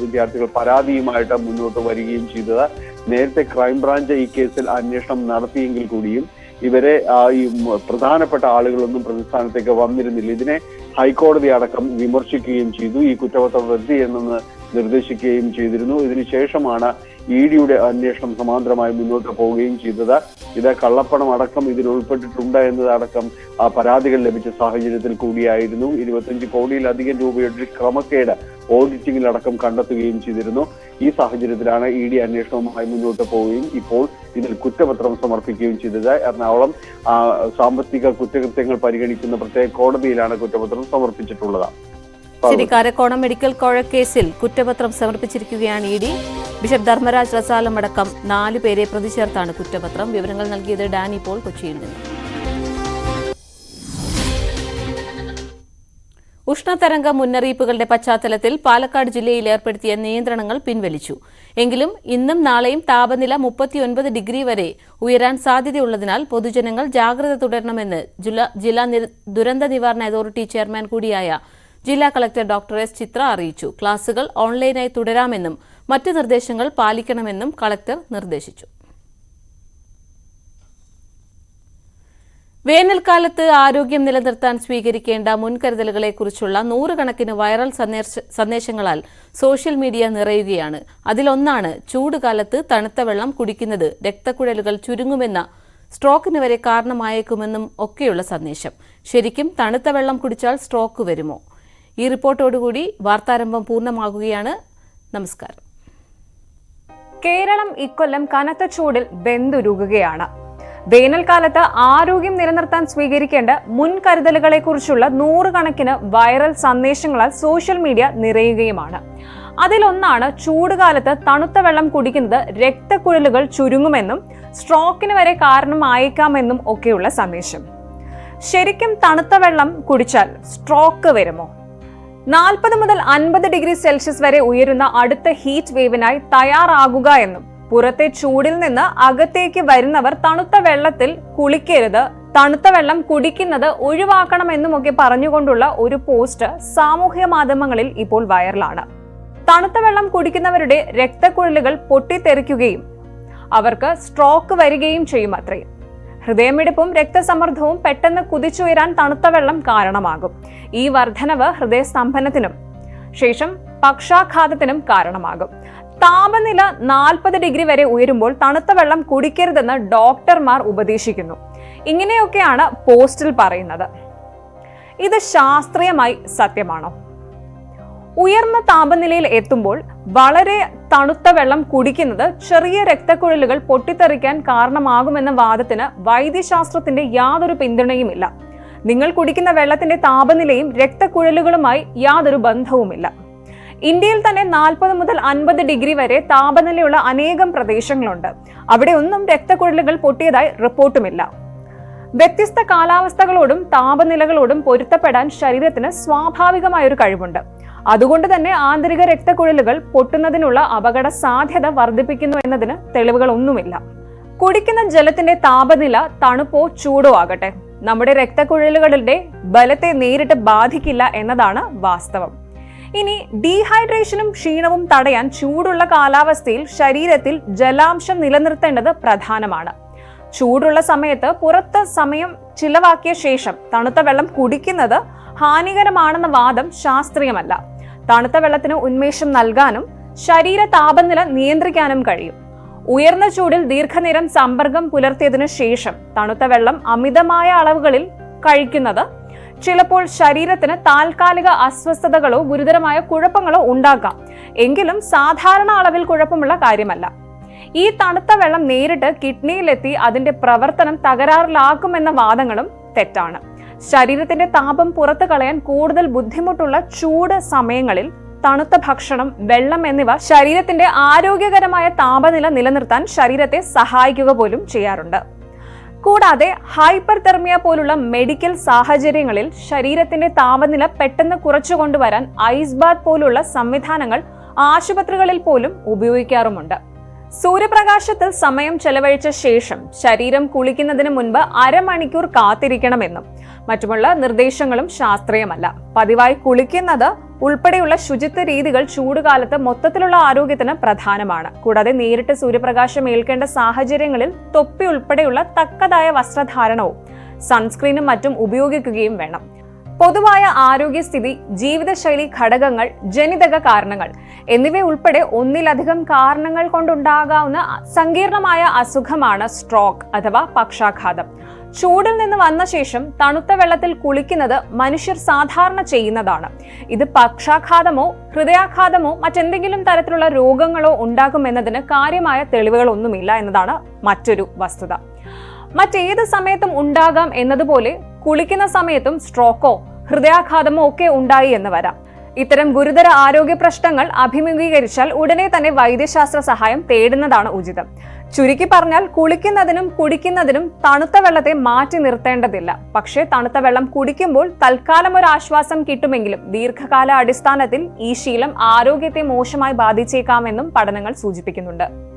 വിദ്യാർത്ഥികൾ പരാതിയുമായിട്ട് മുന്നോട്ട് വരികയും ചെയ്തത്. നേരത്തെ ക്രൈംബ്രാഞ്ച് ഈ കേസിൽ അന്വേഷണം നടത്തിയെങ്കിൽ കൂടിയും ഇവരെ ഈ പ്രധാനപ്പെട്ട ആളുകളൊന്നും പ്രതിസ്ഥാനത്തേക്ക് വന്നിരുന്നില്ല. ഇതിനെ ഹൈക്കോടതി അടക്കം വിമർശിക്കുകയും ചെയ്തു. ഈ കുറ്റപത്രം റദ്ദ് ചെയ്യണമെന്ന് നിർദ്ദേശിക്കുകയും ചെയ്തിരുന്നു. ഇതിനുശേഷമാണ് ഇഡിയുടെ അന്വേഷണം സമാന്തരമായി മുന്നോട്ട് പോവുകയും ചെയ്തത്. ഇത് കള്ളപ്പണം അടക്കം ഇതിൽ ഉൾപ്പെട്ടിട്ടുണ്ട് എന്നതടക്കം പരാതികൾ ലഭിച്ച സാഹചര്യത്തിൽ കൂടിയായിരുന്നു. 25 കോടിയിലധികം രൂപയുടെ ക്രമക്കേട് ഓഡിറ്റിംഗിലടക്കം കണ്ടെത്തുകയും ചെയ്തിരുന്നു. ഈ സാഹചര്യത്തിലാണ് ഇഡി അന്വേഷണവുമായി മുന്നോട്ട് പോവുകയും ഇപ്പോൾ ഇതിൽ കുറ്റപത്രം സമർപ്പിക്കുകയും ചെയ്തത്. എറണാകുളം സാമ്പത്തിക കുറ്റകൃത്യങ്ങൾ പരിഗണിക്കുന്ന പ്രത്യേക കോടതിയിലാണ് കുറ്റപത്രം സമർപ്പിച്ചിട്ടുള്ളത്. ശരി, കാരക്കോണം മെഡിക്കൽ കോഴ കേസിൽ കുറ്റപത്രം സമർപ്പിച്ചിരിക്കുകയാണ് ഇഡി. ബിഷപ്പ് ധർമ്മരാജ് റസാലം അടക്കം 4 പേരെ പ്രതി ചേർത്താണ് കുറ്റപത്രം. വിവരങ്ങൾ നൽകിയത് ഡാനി പോൾ, കൊച്ചിയിൽ നിന്ന്. ഉഷ്ണതരംഗ മുന്നറിയിപ്പുകളുടെ പശ്ചാത്തലത്തിൽ പാലക്കാട് ജില്ലയിൽ ഏർപ്പെടുത്തിയ നിയന്ത്രണങ്ങൾ പിൻവലിച്ചു. എങ്കിലും ഇന്നും നാളെയും താപനില 39 ഡിഗ്രി വരെ ഉയരാൻ സാധ്യതയുള്ളതിനാൽ പൊതുജനങ്ങൾ ജാഗ്രത തുടരണമെന്ന് ജില്ലാ ദുരന്ത നിവാരണ അതോറിറ്റി ചെയർമാൻ കൂടിയായ ജില്ലാ കളക്ടർ ഡോക്ടർ എസ് ചിത്ര അറിയിച്ചു. ക്ലാസുകൾ ഓൺലൈനായി തുടരാമെന്നും മറ്റ് നിർദ്ദേശങ്ങൾ പാലിക്കണമെന്നും കളക്ടർ നിർദ്ദേശിച്ചു. വേനൽക്കാലത്ത് ആരോഗ്യം നിലനിർത്താൻ സ്വീകരിക്കേണ്ട മുൻകരുതലുകളെക്കുറിച്ചുള്ള 100 കണക്കിന് വൈറൽ സന്ദേശങ്ങളാൽ സോഷ്യൽ മീഡിയ നിറയുകയാണ്. അതിലൊന്നാണ് ചൂടുകാലത്ത് തണുത്ത വെള്ളം കുടിക്കുന്നത് രക്തക്കുഴലുകൾ ചുരുങ്ങുമെന്ന, സ്ട്രോക്കിന് വരെ കാരണമായേക്കുമെന്നും ഒക്കെയുള്ള സന്ദേശം. ശരിക്കും തണുത്ത വെള്ളം കുടിച്ചാൽ സ്ട്രോക്ക് വരുമോ? ഈ റിപ്പോർട്ടോടുകൂടി വാർത്താരംഭം പൂർണ്ണമാകുകയാണ്. നമസ്കാരം. കേരളം ഇക്കൊല്ലം കനത്ത ചൂടിൽ വെന്തുരുകുകയാണ്. വേനൽക്കാലത്ത് ആരോഗ്യം നിലനിർത്താൻ സ്വീകരിക്കേണ്ട മുൻകരുതലുകളെക്കുറിച്ചുള്ള 100 കണക്കിന് വൈറൽ സന്ദേശങ്ങളാൽ സോഷ്യൽ മീഡിയ നിറയുകയുമാണ്. അതിലൊന്നാണ് ചൂടുകാലത്ത് തണുത്ത വെള്ളം കുടിക്കുന്നത് രക്തക്കുഴലുകൾ ചുരുങ്ങുമെന്നും സ്ട്രോക്കിന് വരെ കാരണമായേക്കാമെന്നും ഒക്കെയുള്ള സന്ദേശം. ശരിക്കും തണുത്ത വെള്ളം കുടിച്ചാൽ സ്ട്രോക്ക് വരുമോ? 40 മുതൽ 50 ഡിഗ്രി സെൽഷ്യസ് വരെ ഉയരുന്ന അടുത്ത ഹീറ്റ് വേവിനായി തയ്യാറാകുക എന്നും പുറത്തെ ചൂടിൽ നിന്ന് അകത്തേക്ക് വരുന്നവർ തണുത്ത വെള്ളത്തിൽ കുളിക്കരുത്, തണുത്ത വെള്ളം കുടിക്കുന്നത് ഒഴിവാക്കണമെന്നുമൊക്കെ പറഞ്ഞുകൊണ്ടുള്ള ഒരു പോസ്റ്റ് സാമൂഹ്യ മാധ്യമങ്ങളിൽ ഇപ്പോൾ വൈറലാണ്. തണുത്ത വെള്ളം കുടിക്കുന്നവരുടെ രക്തക്കുഴലുകൾ പൊട്ടിത്തെറിക്കുകയും അവർക്ക് സ്ട്രോക്ക് വരികയും ചെയ്യും അത്രേ. ഹൃദയമിടിപ്പും രക്തസമ്മർദ്ദവും പെട്ടെന്ന് കുതിച്ചുയരാൻ തണുത്ത വെള്ളം കാരണമാകും. ഈ വർധനവ് ഹൃദയസ്തംഭനത്തിനും ശേഷം പക്ഷാഘാതത്തിനും കാരണമാകും. താപനില 40 ഡിഗ്രി വരെ ഉയരുമ്പോൾ തണുത്ത വെള്ളം കുടിക്കരുതെന്ന് ഡോക്ടർമാർ ഉപദേശിക്കുന്നു. ഇങ്ങനെയൊക്കെയാണ് പോസ്റ്റിൽ പറയുന്നത്. ഇത് ശാസ്ത്രീയമായി സത്യമാണോ? ഉയർന്ന താപനിലയിൽ എത്തുമ്പോൾ വളരെ തണുത്ത വെള്ളം കുടിക്കുന്നത് ചെറിയ രക്തക്കുഴലുകൾ പൊട്ടിത്തെറിക്കാൻ കാരണമാകുമെന്ന വാദത്തിന് വൈദ്യശാസ്ത്രത്തിന്റെ യാതൊരു പിന്തുണയുമില്ല. നിങ്ങൾ കുടിക്കുന്ന വെള്ളത്തിന്റെ താപനിലയും രക്തക്കുഴലുകളുമായി യാതൊരു ബന്ധവുമില്ല. ഇന്ത്യയിൽ തന്നെ 40 മുതൽ 50 ഡിഗ്രി വരെ താപനിലയുള്ള അനേകം പ്രദേശങ്ങളുണ്ട്. അവിടെ ഒന്നും രക്തക്കുഴലുകൾ പൊട്ടിയതായി റിപ്പോർട്ടുമില്ല. വ്യത്യസ്ത കാലാവസ്ഥകളോടും താപനിലകളോടും പൊരുത്തപ്പെടാൻ ശരീരത്തിന് സ്വാഭാവികമായൊരു കഴിവുണ്ട്. അതുകൊണ്ട് തന്നെ ആന്തരിക രക്തക്കുഴലുകൾ പൊട്ടുന്നതിനുള്ള അപകട സാധ്യത വർദ്ധിപ്പിക്കുന്നു എന്നതിന് തെളിവുകളൊന്നുമില്ല. കുടിക്കുന്ന ജലത്തിന്റെ താപനില തണുപ്പോ ചൂടോ ആകട്ടെ നമ്മുടെ രക്തക്കുഴലുകളുടെ ബലത്തെ നേരിട്ട് ബാധിക്കില്ല എന്നതാണ് വാസ്തവം. ഇനി ഡീഹൈഡ്രേഷനും ക്ഷീണവും തടയാൻ ചൂടുള്ള കാലാവസ്ഥയിൽ ശരീരത്തിൽ ജലാംശം നിലനിർത്തേണ്ടത് പ്രധാനമാണ്. ചൂടുള്ള സമയത്ത് പുറത്ത് സമയം ചിലവാക്കിയ ശേഷം തണുത്ത വെള്ളം കുടിക്കുന്നത് ഹാനികരമാണെന്ന വാദം ശാസ്ത്രീയമല്ല. തണുത്ത വെള്ളത്തിന് ഉന്മേഷം നൽകാനും ശരീര താപനില നിയന്ത്രിക്കാനും കഴിയും. ഉയർന്ന ചൂടിൽ ദീർഘനേരം സമ്പർക്കം പുലർത്തിയതിനു ശേഷം തണുത്ത വെള്ളം അമിതമായ അളവുകളിൽ കഴിക്കുന്നത് ചിലപ്പോൾ ശരീരത്തിന് താൽക്കാലിക അസ്വസ്ഥതകളോ ഗുരുതരമായ കുഴപ്പങ്ങളോ ഉണ്ടാക്കാം. എങ്കിലും സാധാരണ അളവിൽ കുഴപ്പമുള്ള കാര്യമല്ല. ഈ തണുത്ത വെള്ളം നേരിട്ട് കിഡ്നിയിലെത്തി അതിന്റെ പ്രവർത്തനം തകരാറിലാക്കുമെന്ന വാദങ്ങളും തെറ്റാണ്. ശരീരത്തിന്റെ താപം പുറത്തു കളയാൻ കൂടുതൽ ബുദ്ധിമുട്ടുള്ള ചൂട് സമയങ്ങളിൽ തണുത്ത ഭക്ഷണം, വെള്ളം എന്നിവ ശരീരത്തിന്റെ ആരോഗ്യകരമായ താപനില നിലനിർത്താൻ ശരീരത്തെ സഹായിക്കുക പോലും ചെയ്യാറുണ്ട്. കൂടാതെ ഹൈപ്പർതെർമിയ പോലുള്ള മെഡിക്കൽ സാഹചര്യങ്ങളിൽ ശരീരത്തിന്റെ താപനില പെട്ടെന്ന് കുറച്ചു കൊണ്ടുവരാൻ ഐസ് ബാത്ത് പോലുള്ള സംവിധാനങ്ങൾ ആശുപത്രികളിൽ പോലും ഉപയോഗിക്കാറുമുണ്ട്. സൂര്യപ്രകാശത്തിൽ സമയം ചെലവഴിച്ച ശേഷം ശരീരം കുളിക്കുന്നതിന് മുൻപ് അരമണിക്കൂർ കാത്തിരിക്കണമെന്നും മറ്റുമുള്ള നിർദ്ദേശങ്ങളും ശാസ്ത്രീയമല്ല. പതിവായി കുളിക്കുന്നത് ഉൾപ്പെടെയുള്ള ശുചിത്വ രീതികൾ ചൂടുകാലത്ത് മൊത്തത്തിലുള്ള ആരോഗ്യത്തിന് പ്രധാനമാണ്. കൂടാതെ നേരിട്ട് സൂര്യപ്രകാശം ഏൽക്കേണ്ട സാഹചര്യങ്ങളിൽ തൊപ്പി ഉൾപ്പെടെയുള്ള തക്കതായ വസ്ത്രധാരണവും സൺസ്ക്രീനും മറ്റും ഉപയോഗിക്കുകയും വേണം. പൊതുവായ ആരോഗ്യസ്ഥിതി, ജീവിതശൈലി ഘടകങ്ങൾ, ജനിതക കാരണങ്ങൾ എന്നിവ ഉൾപ്പെടെ ഒന്നിലധികം കാരണങ്ങൾ കൊണ്ടുണ്ടാകാവുന്ന സങ്കീർണമായ അസുഖമാണ് സ്ട്രോക്ക് അഥവാ പക്ഷാഘാതം. ചൂടിൽ നിന്ന് വന്ന ശേഷം തണുത്ത വെള്ളത്തിൽ കുളിക്കുന്നത് മനുഷ്യർ സാധാരണ ചെയ്യുന്നതാണ്. ഇത് പക്ഷാഘാതമോ ഹൃദയാഘാതമോ മറ്റെന്തെങ്കിലും തരത്തിലുള്ള രോഗങ്ങളോ ഉണ്ടാകുമെന്നതിന് കാര്യമായ തെളിവുകളൊന്നുമില്ല എന്നതാണ് മറ്റൊരു വസ്തുത. മറ്റേത് സമയത്തും ഉണ്ടാകാം എന്നതുപോലെ കുളിക്കുന്ന സമയത്തും സ്ട്രോക്കോ ഹൃദയാഘാതമോ ഒക്കെ ഉണ്ടായി എന്ന് വരാം. ഇത്തരം ഗുരുതര ആരോഗ്യ പ്രശ്നങ്ങൾ അഭിമുഖീകരിച്ചാൽ ഉടനെ തന്നെ വൈദ്യശാസ്ത്ര സഹായം തേടുന്നതാണ് ഉചിതം. ചുരുക്കി പറഞ്ഞാൽ കുളിക്കുന്നതിനും കുടിക്കുന്നതിനും തണുത്ത വെള്ളത്തെ മാറ്റി നിർത്തേണ്ടതില്ല. പക്ഷേ തണുത്ത വെള്ളം കുടിക്കുമ്പോൾ തൽക്കാലം ഒരു ആശ്വാസം കിട്ടുമെങ്കിലും ദീർഘകാല അടിസ്ഥാനത്തിൽ ഈ ശീലം ആരോഗ്യത്തെ മോശമായി ബാധിച്ചേക്കാമെന്നും പഠനങ്ങൾ സൂചിപ്പിക്കുന്നുണ്ട്.